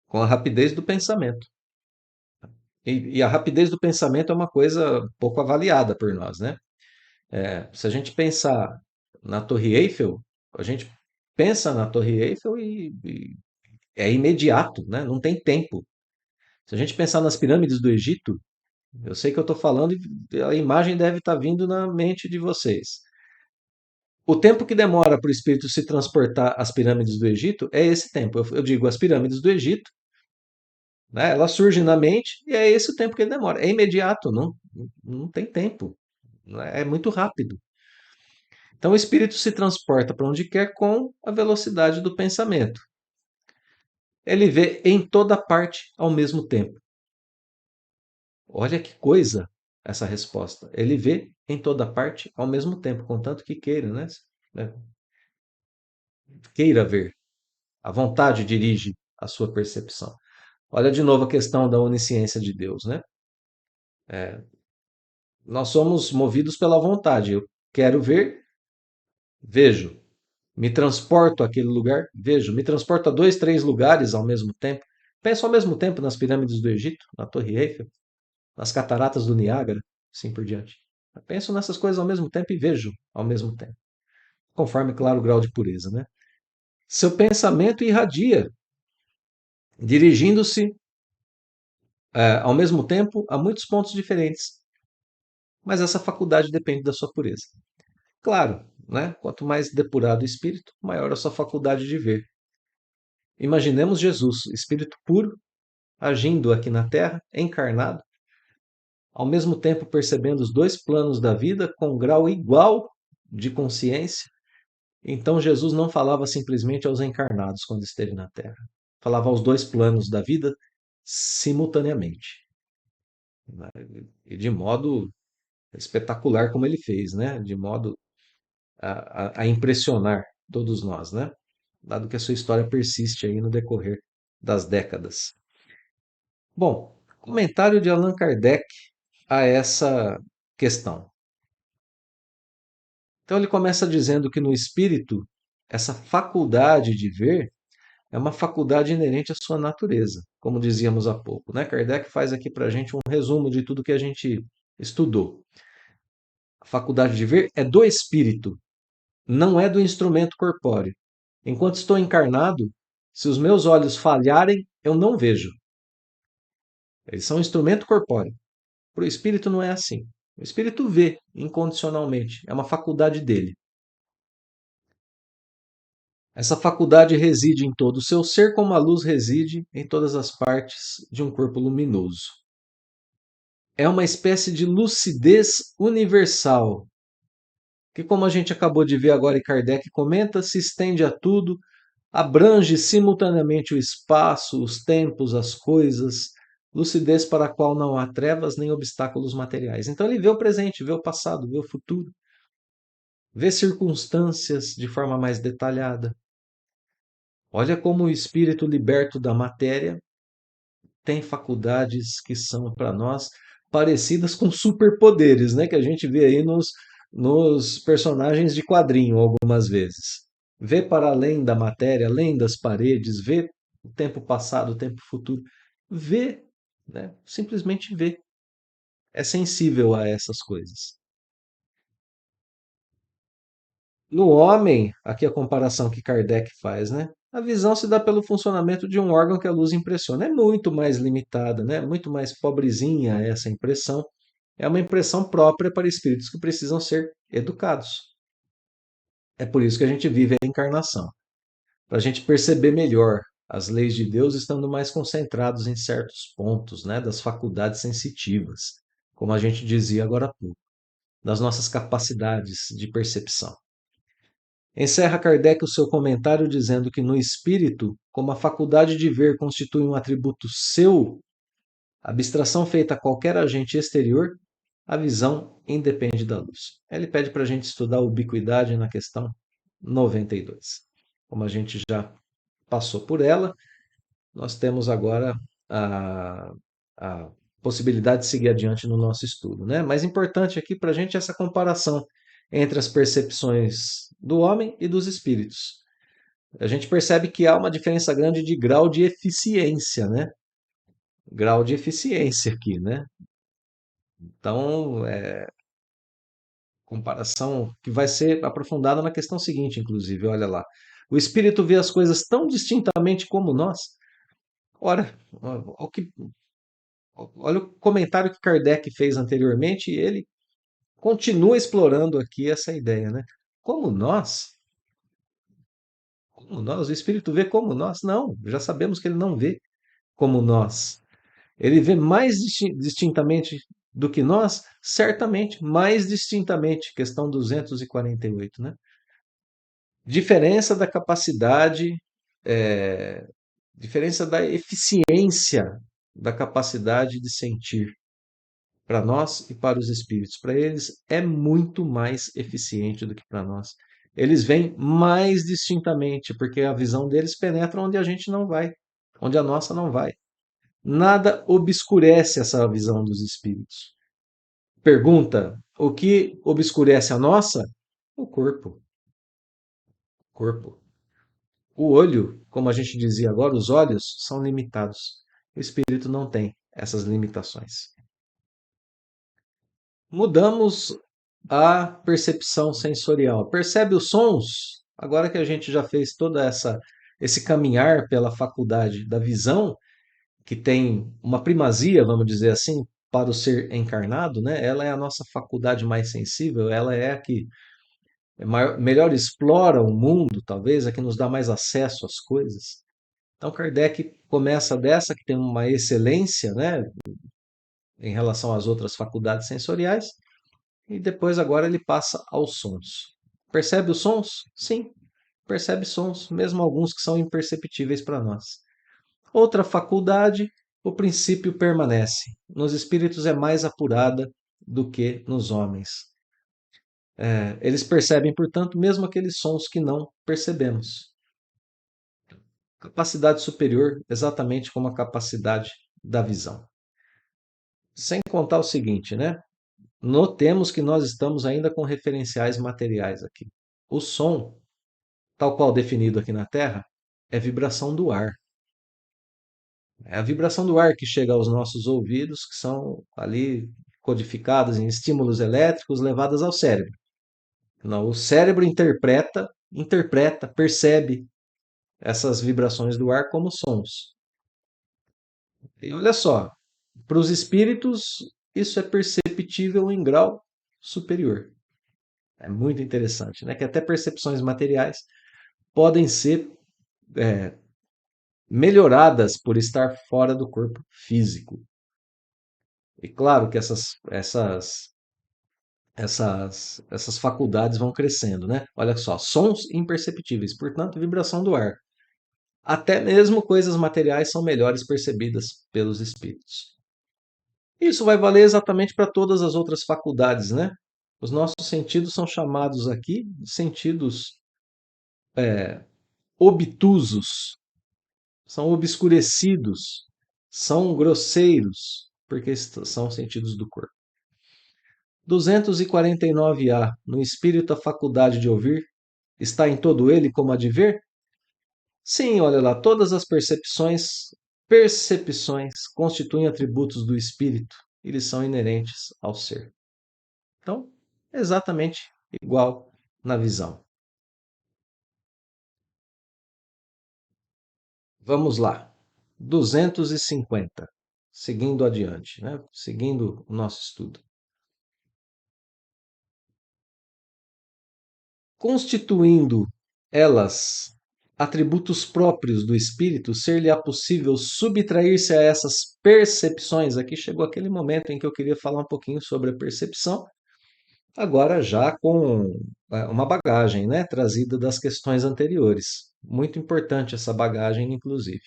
com a rapidez do pensamento. E a rapidez do pensamento é uma coisa pouco avaliada por nós, né? Se a gente pensar na Torre Eiffel, a gente pensa na Torre Eiffel e é imediato, né? Não tem tempo. Se a gente pensar nas pirâmides do Egito, eu sei que eu estou falando e a imagem deve estar vindo na mente de vocês. O tempo que demora para o espírito se transportar às pirâmides do Egito é esse tempo. Eu digo as pirâmides do Egito, né? Ela surge na mente e é esse o tempo que ele demora. É imediato, não tem tempo. Né? É muito rápido. Então o espírito se transporta para onde quer com a velocidade do pensamento. Ele vê em toda parte ao mesmo tempo. Olha que coisa essa resposta. Ele vê em toda parte ao mesmo tempo, contanto que queira, né? Queira ver. A vontade dirige a sua percepção. Olha de novo a questão da onisciência de Deus, né? Nós somos movidos pela vontade. Eu quero ver, vejo. Me transporto àquele lugar, vejo. Me transporto a dois, três lugares ao mesmo tempo. Penso ao mesmo tempo nas pirâmides do Egito, na Torre Eiffel, nas cataratas do Niágara, assim por diante. Eu penso nessas coisas ao mesmo tempo e vejo ao mesmo tempo. Conforme, claro, o grau de pureza, né? Seu pensamento irradia, dirigindo-se ao mesmo tempo a muitos pontos diferentes. Mas essa faculdade depende da sua pureza. Claro, né? Quanto mais depurado o espírito, maior a sua faculdade de ver. Imaginemos Jesus, espírito puro, agindo aqui na Terra, encarnado, ao mesmo tempo percebendo os dois planos da vida com um grau igual de consciência. Então Jesus não falava simplesmente aos encarnados quando esteve na Terra, falava aos dois planos da vida simultaneamente. E de modo espetacular como ele fez, né? De modo a impressionar todos nós, né? Dado que a sua história persiste aí no decorrer das décadas. Bom, comentário de Allan Kardec a essa questão. Então ele começa dizendo que no espírito, essa faculdade de ver é uma faculdade inerente à sua natureza, como dizíamos há pouco, né? Kardec faz aqui para a gente um resumo de tudo que a gente estudou. A faculdade de ver é do espírito, não é do instrumento corpóreo. Enquanto estou encarnado, se os meus olhos falharem, eu não vejo. Eles são um instrumento corpóreo. Para o espírito não é assim. O espírito vê incondicionalmente, é uma faculdade dele. Essa faculdade reside em todo o seu ser, como a luz reside em todas as partes de um corpo luminoso. É uma espécie de lucidez universal, que, como a gente acabou de ver agora e Kardec comenta, se estende a tudo, abrange simultaneamente o espaço, os tempos, as coisas, lucidez para a qual não há trevas nem obstáculos materiais. Então ele vê o presente, vê o passado, vê o futuro, vê circunstâncias de forma mais detalhada. Olha como o espírito liberto da matéria tem faculdades que são para nós parecidas com superpoderes, né? Que a gente vê aí nos personagens de quadrinho algumas vezes. Vê para além da matéria, além das paredes, vê o tempo passado, o tempo futuro. Vê, né? Simplesmente vê. É sensível a essas coisas. No homem, aqui a comparação que Kardec faz, né? A visão se dá pelo funcionamento de um órgão que a luz impressiona. É muito mais limitada, né? Muito mais pobrezinha essa impressão. É uma impressão própria para espíritos que precisam ser educados. É por isso que a gente vive a encarnação. Para a gente perceber melhor as leis de Deus estando mais concentrados em certos pontos, né? Das faculdades sensitivas, como a gente dizia agora há pouco, das nossas capacidades de percepção. Encerra Kardec o seu comentário dizendo que no espírito, como a faculdade de ver constitui um atributo seu, a abstração feita a qualquer agente exterior a visão independe da luz. Ele pede para a gente estudar a ubiquidade na questão 92. Como a gente já passou por ela, nós temos agora a, a possibilidade de seguir adiante no nosso estudo, né? Mais importante aqui para a gente é essa comparação entre as percepções do homem e dos espíritos. A gente percebe que há uma diferença grande de grau de eficiência, né? Grau de eficiência aqui, né? Então, comparação que vai ser aprofundada na questão seguinte, inclusive, olha lá. O espírito vê as coisas tão distintamente como nós. Ora, olha o comentário que Kardec fez anteriormente e ele continua explorando aqui essa ideia, né? Como nós, como nós, o espírito vê como nós? Não, já sabemos que ele não vê como nós. Ele vê mais distintamente do que nós? Certamente, mais distintamente, questão 248, né? Diferença da capacidade, é, diferença da eficiência da capacidade de sentir para nós e para os espíritos. Para eles é muito mais eficiente do que para nós. Eles veem mais distintamente, porque a visão deles penetra onde a gente não vai, onde a nossa não vai. Nada obscurece essa visão dos espíritos. Pergunta: o que obscurece a nossa? O corpo. Corpo. O olho, como a gente dizia agora, os olhos são limitados. O espírito não tem essas limitações. Mudamos a percepção sensorial. Percebe os sons? Agora que a gente já fez toda essa esse caminhar pela faculdade da visão, que tem uma primazia, vamos dizer assim, para o ser encarnado, né? Ela é a nossa faculdade mais sensível, ela é a que melhor explora o mundo, talvez, a que nos dá mais acesso às coisas. Então Kardec começa dessa que tem uma excelência, né, em relação às outras faculdades sensoriais, e depois agora ele passa aos sons. Percebe os sons? Sim, percebe sons, mesmo alguns que são imperceptíveis para nós. Outra faculdade, o princípio permanece. Nos espíritos é mais apurada do que nos homens. Eles percebem, portanto, mesmo aqueles sons que não percebemos. Capacidade superior, exatamente como a capacidade da visão. Sem contar o seguinte, né? Notemos que nós estamos ainda com referenciais materiais aqui. O som, tal qual definido aqui na Terra, é vibração do ar. É a vibração do ar que chega aos nossos ouvidos, que são ali codificadas em estímulos elétricos levadas ao cérebro. Não, o cérebro percebe essas vibrações do ar como sons. E olha só, para os espíritos, isso é perceptível em grau superior. É muito interessante, né? Que até percepções materiais podem ser é, melhoradas por estar fora do corpo físico. E claro que essas faculdades vão crescendo, né? Olha só, sons imperceptíveis, portanto, vibração do ar. Até mesmo coisas materiais são melhores percebidas pelos espíritos. Isso vai valer exatamente para todas as outras faculdades, né? Os nossos sentidos são chamados aqui de sentidos obtusos, são obscurecidos, são grosseiros, porque são sentidos do corpo. 249A. No espírito a faculdade de ouvir está em todo ele como a de ver? Sim, olha lá, todas as percepções constituem atributos do espírito, eles são inerentes ao ser. Então, exatamente igual na visão. Vamos lá. 250. Seguindo adiante, né? Seguindo o nosso estudo. Constituindo elas atributos próprios do espírito, ser-lhe-á possível subtrair-se a essas percepções. Aqui chegou aquele momento em que eu queria falar um pouquinho sobre a percepção, agora já com uma bagagem, né, trazida das questões anteriores. Muito importante essa bagagem, inclusive.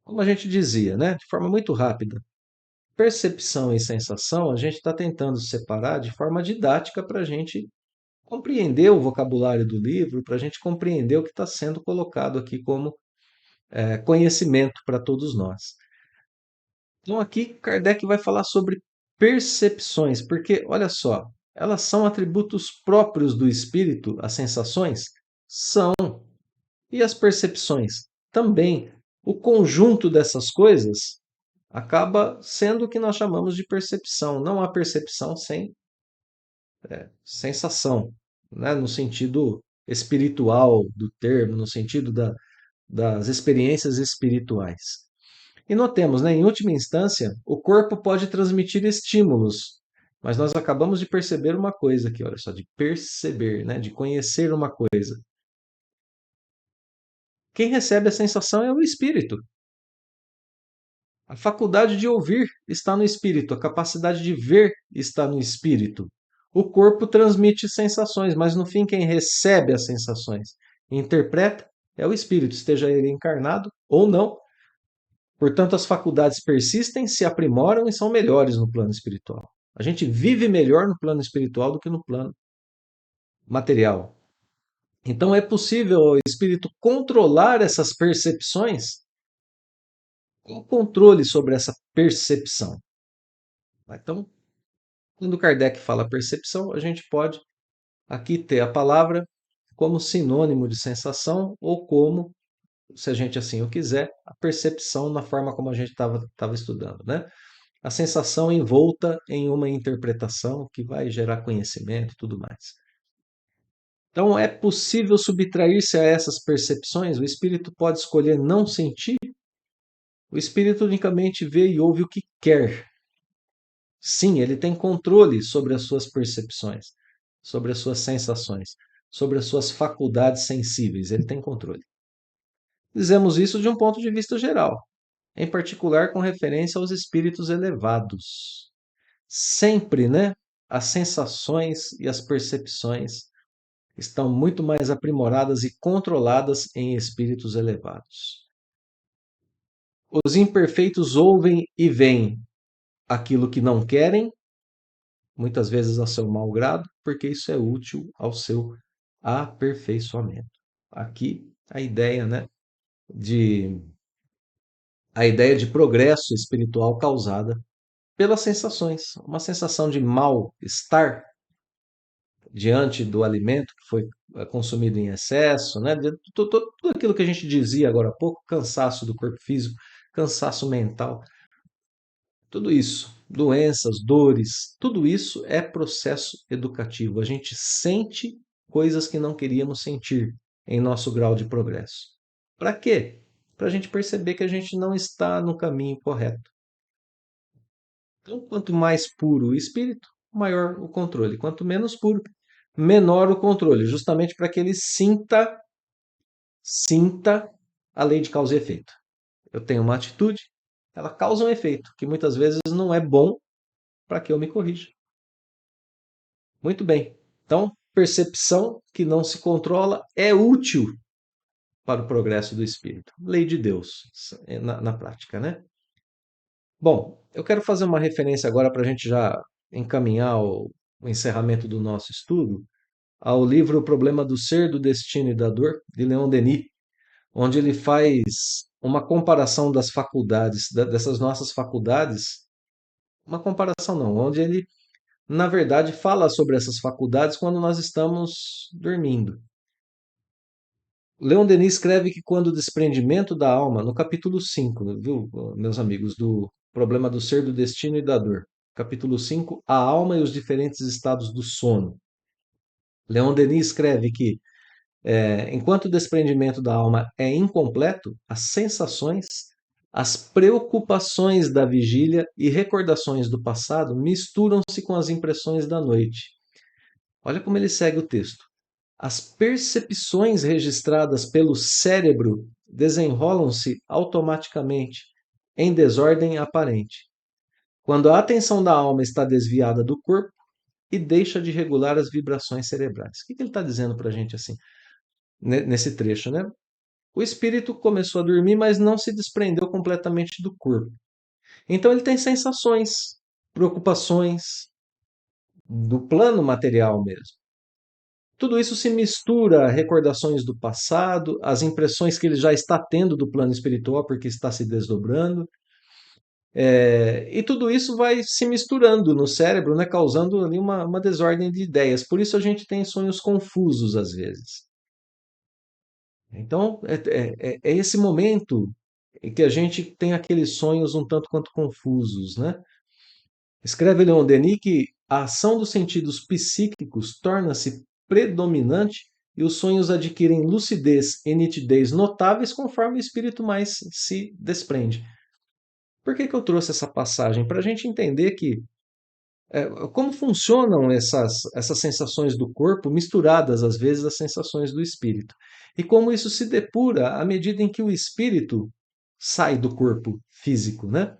Como a gente dizia, né, de forma muito rápida, Percepção e sensação, a gente está tentando separar de forma didática para a gente compreender o vocabulário do livro, para a gente compreender o que está sendo colocado aqui como conhecimento para todos nós. Então, aqui Kardec vai falar sobre percepções, porque, olha só, elas são atributos próprios do espírito, as sensações? São. E as percepções? Também. O conjunto dessas coisas acaba sendo o que nós chamamos de percepção. Não há percepção sem sensação, né? No sentido espiritual do termo, no sentido das experiências espirituais. E notemos, né, em última instância, o corpo pode transmitir estímulos, mas nós acabamos de perceber uma coisa aqui, olha só, de perceber, né, de conhecer uma coisa. Quem recebe a sensação é o espírito. A faculdade de ouvir está no espírito, a capacidade de ver está no espírito. O corpo transmite sensações, mas no fim quem recebe as sensações e interpreta é o espírito, esteja ele encarnado ou não. Portanto, as faculdades persistem, se aprimoram e são melhores no plano espiritual. A gente vive melhor no plano espiritual do que no plano material. Então, é possível ao espírito controlar essas percepções com controle sobre essa percepção. Então, quando Kardec fala percepção, a gente pode aqui ter a palavra como sinônimo de sensação ou como, se a gente assim o quiser, a percepção na forma como a gente estava estudando, né? A sensação envolta em uma interpretação que vai gerar conhecimento e tudo mais. Então, é possível subtrair-se a essas percepções? O espírito pode escolher não sentir? O espírito unicamente vê e ouve o que quer. Sim, ele tem controle sobre as suas percepções, sobre as suas sensações, sobre as suas faculdades sensíveis. Ele tem controle. Dizemos isso de um ponto de vista geral, em particular com referência aos espíritos elevados. Sempre, né? As sensações e as percepções estão muito mais aprimoradas e controladas em espíritos elevados. Os imperfeitos ouvem e veem aquilo que não querem, muitas vezes a seu mau grado, porque isso é útil ao seu aperfeiçoamento. Aqui a ideia, né, de a ideia de progresso espiritual causada pelas sensações, uma sensação de mal-estar diante do alimento que foi consumido em excesso, né? Tudo aquilo que a gente dizia agora há pouco, cansaço do corpo físico, cansaço mental, tudo isso, doenças, dores, tudo isso é processo educativo. A gente sente coisas que não queríamos sentir em nosso grau de progresso. Para quê? Para a gente perceber que a gente não está no caminho correto. Então, quanto mais puro o espírito, maior o controle. Quanto menos puro, menor o controle, justamente para que ele sinta a lei de causa e efeito. Eu tenho uma atitude, ela causa um efeito, que muitas vezes não é bom para que eu me corrija. Muito bem. Então, percepção que não se controla é útil para o progresso do espírito. Lei de Deus, na prática, né? Bom, eu quero fazer uma referência agora para a gente já encaminhar o encerramento do nosso estudo ao livro O Problema do Ser, do Destino e da Dor, de Leon Denis, onde ele faz uma comparação das faculdades, dessas nossas faculdades, uma comparação não, onde ele, na verdade, fala sobre essas faculdades quando nós estamos dormindo. Leon Denis escreve que quando o desprendimento da alma, no capítulo 5, viu, meus amigos, do Problema do Ser, do Destino e da Dor, capítulo 5, a alma e os diferentes estados do sono. Leon Denis escreve que enquanto o desprendimento da alma é incompleto, as sensações, as preocupações da vigília e recordações do passado misturam-se com as impressões da noite. Olha como ele segue o texto. As percepções registradas pelo cérebro desenrolam-se automaticamente, em desordem aparente, quando a atenção da alma está desviada do corpo e deixa de regular as vibrações cerebrais. O que ele está dizendo para a gente assim, nesse trecho, né? O espírito começou a dormir, mas não se desprendeu completamente do corpo. Então ele tem sensações, preocupações do plano material mesmo. Tudo isso se mistura a recordações do passado, as impressões que ele já está tendo do plano espiritual, porque está se desdobrando, e tudo isso vai se misturando no cérebro, né, causando ali uma desordem de ideias. Por isso a gente tem sonhos confusos às vezes. Então, é esse momento em que a gente tem aqueles sonhos um tanto quanto confusos, né? Escreve Leon Denis que a ação dos sentidos psíquicos torna-se predominante e os sonhos adquirem lucidez e nitidez notáveis conforme o espírito mais se desprende. Por que eu trouxe essa passagem? Para a gente entender que como funcionam essas sensações do corpo misturadas às vezes às sensações do espírito. E como isso se depura à medida em que o espírito sai do corpo físico, né?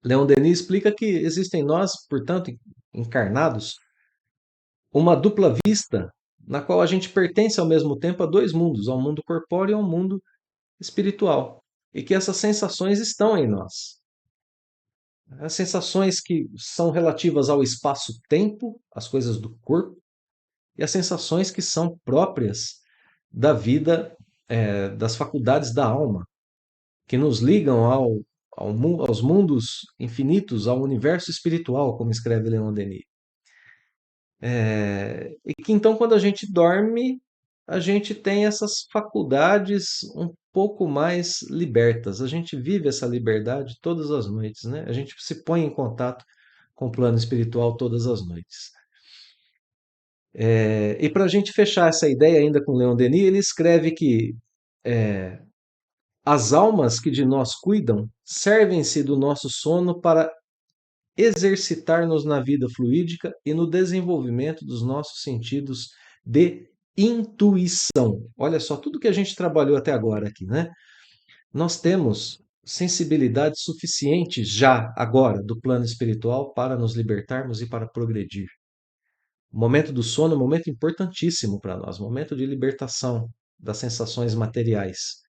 Leon Denis explica que existem nós, portanto, encarnados, uma dupla vista na qual a gente pertence ao mesmo tempo a dois mundos, ao mundo corpóreo e ao mundo espiritual. E que essas sensações estão em nós. As sensações que são relativas ao espaço-tempo, as coisas do corpo, e as sensações que são próprias da vida, das faculdades da alma, que nos ligam aos mundos infinitos, ao universo espiritual, como escreve Leon Denis. E que então, quando a gente dorme, a gente tem essas faculdades um pouco mais libertas. A gente vive essa liberdade todas as noites, né? A gente se põe em contato com o plano espiritual todas as noites. E para a gente fechar essa ideia ainda com Leon Denis, ele escreve que as almas que de nós cuidam servem-se do nosso sono para exercitar-nos na vida fluídica e no desenvolvimento dos nossos sentidos de intuição. Olha só, tudo que a gente trabalhou até agora aqui, né? Nós temos sensibilidade suficiente já agora do plano espiritual para nos libertarmos e para progredir. O momento do sono é um momento importantíssimo para nós, momento de libertação das sensações materiais,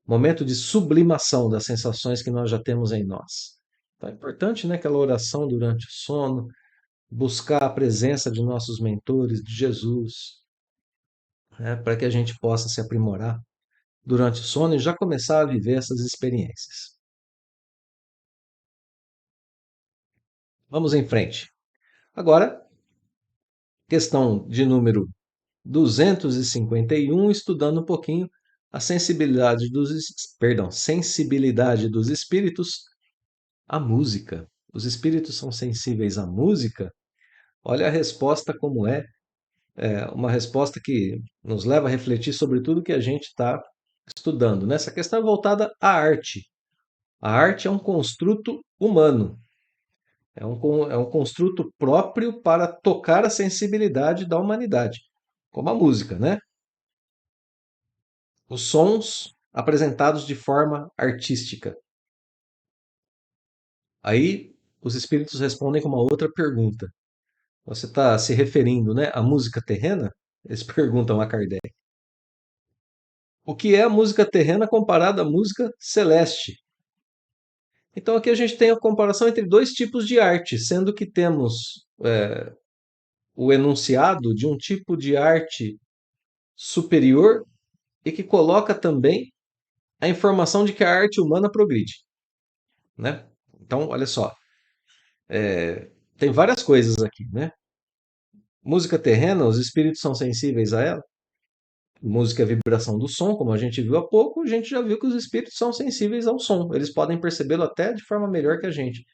momento de sublimação das sensações que nós já temos em nós. Então é importante, né, aquela oração durante o sono, buscar a presença de nossos mentores, de Jesus, né, para que a gente possa se aprimorar durante o sono e já começar a viver essas experiências. Vamos em frente. Agora, questão de número 251, estudando um pouquinho a sensibilidade dos espíritos à música. Os espíritos são sensíveis à música? Olha a resposta como é uma resposta que nos leva a refletir sobre tudo que a gente está estudando. Nessa questão é voltada à arte. A arte é um construto humano, é um construto próprio para tocar a sensibilidade da humanidade, como a música, né? Os sons apresentados de forma artística. Aí os espíritos respondem com uma outra pergunta. Você está se referindo, né, à música terrena? Eles perguntam a Kardec. O que é a música terrena comparada à música celeste? Então aqui a gente tem a comparação entre dois tipos de arte, sendo que temos o enunciado de um tipo de arte superior e que coloca também a informação de que a arte humana progride, né? Então, olha só, tem várias coisas aqui, né? Música terrena, os espíritos são sensíveis a ela. Música é vibração do som, como a gente viu há pouco, a gente já viu que os espíritos são sensíveis ao som. Eles podem percebê-lo até de forma melhor que a gente.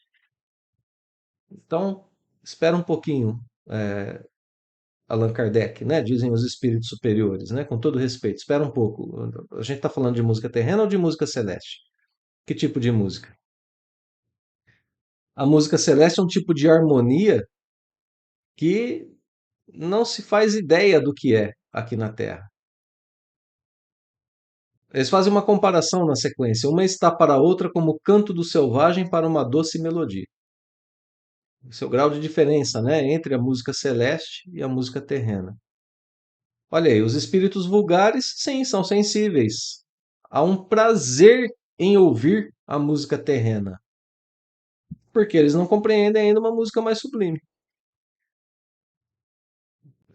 Então, espera um pouquinho, Allan Kardec, né? Dizem os espíritos superiores, né? Com todo respeito, espera um pouco. A gente está falando de música terrena ou de música celeste? Que tipo de música? A música celeste é um tipo de harmonia que não se faz ideia do que é aqui na Terra. Eles fazem uma comparação na sequência. Uma está para a outra como o canto do selvagem para uma doce melodia. Esse é o grau de diferença, né, entre a música celeste e a música terrena. Olha aí, os espíritos vulgares, sim, são sensíveis. Há um prazer em ouvir a música terrena. porque eles não compreendem ainda uma música mais sublime.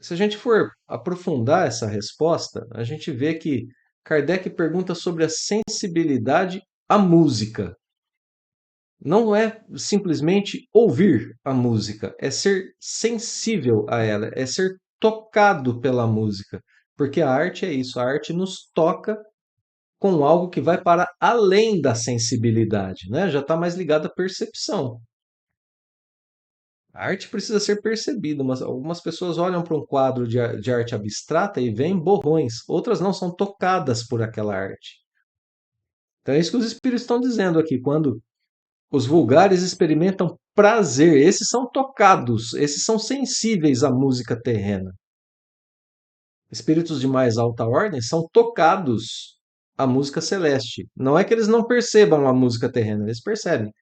Se a gente for aprofundar essa resposta, a gente vê que Kardec pergunta sobre a sensibilidade à música. Não é simplesmente ouvir a música, é ser sensível a ela, é ser tocado pela música. Porque a arte é isso, a arte nos toca com algo que vai para além da sensibilidade, né? Já está mais ligado à percepção. A arte precisa ser percebida. Algumas pessoas olham para um quadro de arte abstrata e veem borrões, outras não são tocadas por aquela arte. Então é isso que os espíritos estão dizendo aqui. Quando os vulgares experimentam prazer, esses são tocados, esses são sensíveis à música terrena. Espíritos de mais alta ordem são tocados à música celeste. Não é que eles não percebam a música terrena, eles percebem.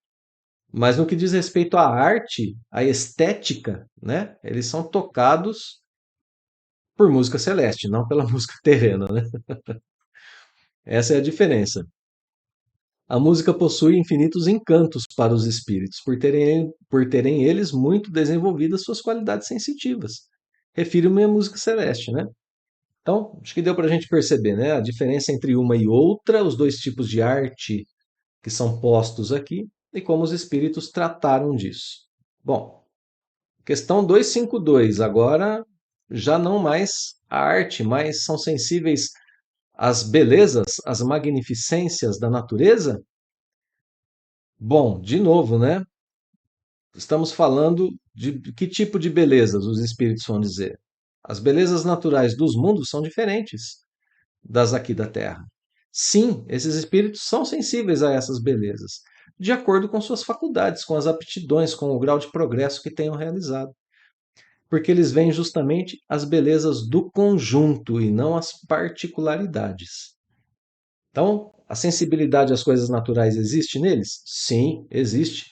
Mas no que diz respeito à arte, à estética, né, eles são tocados por música celeste, não pela música terrena, né? Essa é a diferença. A música possui infinitos encantos para os espíritos, por terem eles muito desenvolvidas suas qualidades sensitivas. Refiro-me à música celeste, né? Então, acho que deu para a gente perceber, né? A diferença entre uma e outra, os dois tipos de arte que são postos aqui e como os espíritos trataram disso. Bom, questão 252. Agora, já não mais a arte, mas são sensíveis às belezas, às magnificências da natureza? Bom, de novo, né? Estamos falando de que tipo de belezas os espíritos vão dizer. As belezas naturais dos mundos são diferentes das aqui da Terra. Sim, esses espíritos são sensíveis a essas belezas, de acordo com suas faculdades, com as aptidões, com o grau de progresso que tenham realizado. Porque eles veem justamente as belezas do conjunto e não as particularidades. Então, a sensibilidade às coisas naturais existe neles? Sim, existe.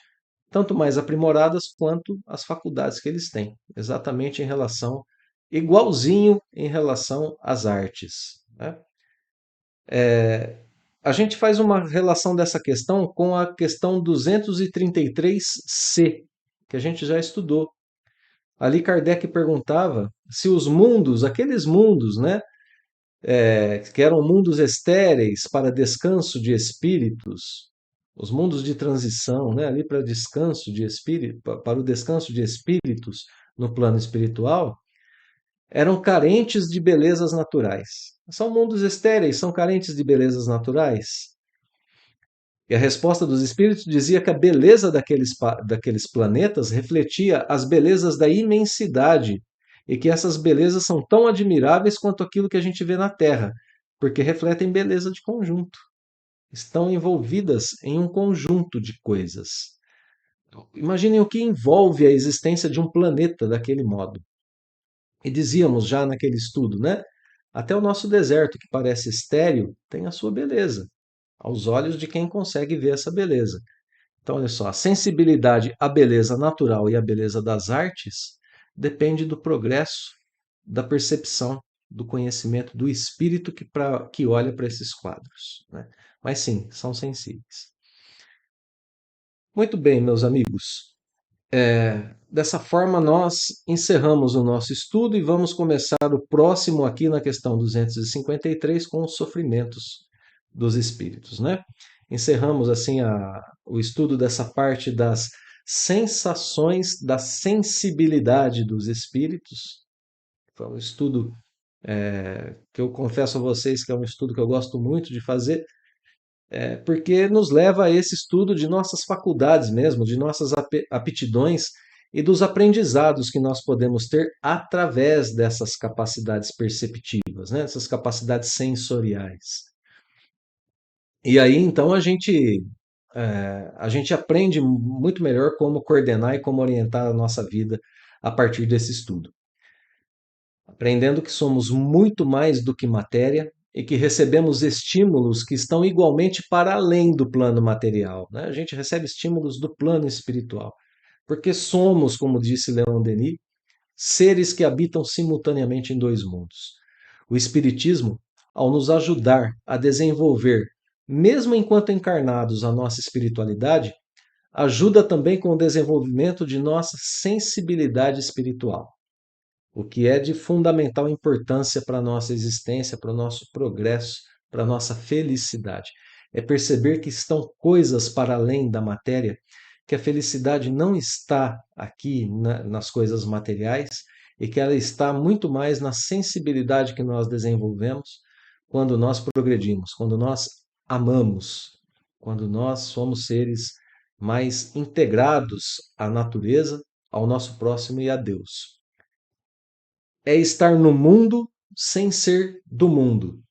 Tanto mais aprimoradas quanto as faculdades que eles têm, exatamente em relação, igualzinho em relação às artes, né? A gente faz uma relação dessa questão com a questão 233C, que a gente já estudou. Ali Kardec perguntava se os mundos, aqueles mundos, né, que eram mundos estéreis para descanso de espíritos, os mundos de transição, né, ali para descanso de espírito, para o descanso de espíritos no plano espiritual, eram carentes de belezas naturais. São mundos estéreis, são carentes de belezas naturais. E a resposta dos espíritos dizia que a beleza daqueles planetas refletia as belezas da imensidade e que essas belezas são tão admiráveis quanto aquilo que a gente vê na Terra, porque refletem beleza de conjunto. Estão envolvidas em um conjunto de coisas. Imaginem o que envolve a existência de um planeta daquele modo. E dizíamos já naquele estudo, né? Até o nosso deserto, que parece estéril, tem a sua beleza, aos olhos de quem consegue ver essa beleza. Então, olha só, a sensibilidade à beleza natural e à beleza das artes depende do progresso, da percepção, do conhecimento, do espírito que olha para esses quadros, né? Mas sim, são sensíveis. Muito bem, meus amigos. Dessa forma, nós encerramos o nosso estudo e vamos começar o próximo aqui na questão 253 com os sofrimentos dos espíritos, né? Encerramos assim o estudo dessa parte das sensações da sensibilidade dos espíritos. Foi um estudo que eu confesso a vocês que é um estudo que eu gosto muito de fazer, porque nos leva a esse estudo de nossas faculdades mesmo, de nossas aptidões e dos aprendizados que nós podemos ter através dessas capacidades perceptivas, né? Essas capacidades sensoriais. E aí então a gente aprende muito melhor como coordenar e como orientar a nossa vida a partir desse estudo. Aprendendo que somos muito mais do que matéria e que recebemos estímulos que estão igualmente para além do plano material, né? A gente recebe estímulos do plano espiritual, porque somos, como disse Leon Denis, seres que habitam simultaneamente em dois mundos. O Espiritismo, ao nos ajudar a desenvolver, mesmo enquanto encarnados, a nossa espiritualidade, ajuda também com o desenvolvimento de nossa sensibilidade espiritual, o que é de fundamental importância para a nossa existência, para o nosso progresso, para a nossa felicidade. É perceber que estão coisas para além da matéria, que a felicidade não está aqui nas coisas materiais e que ela está muito mais na sensibilidade que nós desenvolvemos quando nós progredimos, quando nós amamos, quando nós somos seres mais integrados à natureza, ao nosso próximo e a Deus. É estar no mundo sem ser do mundo.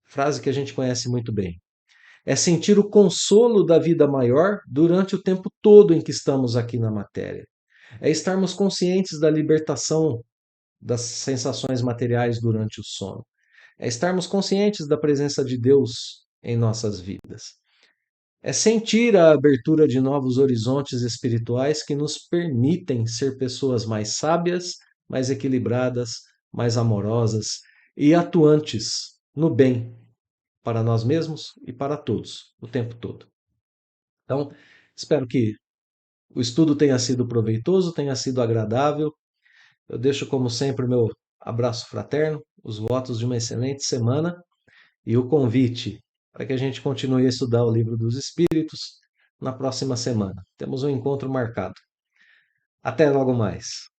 Frase que a gente conhece muito bem. É sentir o consolo da vida maior durante o tempo todo em que estamos aqui na matéria. É estarmos conscientes da libertação das sensações materiais durante o sono. É estarmos conscientes da presença de Deus em nossas vidas. É sentir a abertura de novos horizontes espirituais que nos permitem ser pessoas mais sábias, mais equilibradas, mais amorosas e atuantes no bem para nós mesmos e para todos, o tempo todo. Então, espero que o estudo tenha sido proveitoso, tenha sido agradável. Eu deixo, como sempre, o meu abraço fraterno, os votos de uma excelente semana e o convite para que a gente continue a estudar o Livro dos Espíritos na próxima semana. Temos um encontro marcado. Até logo mais.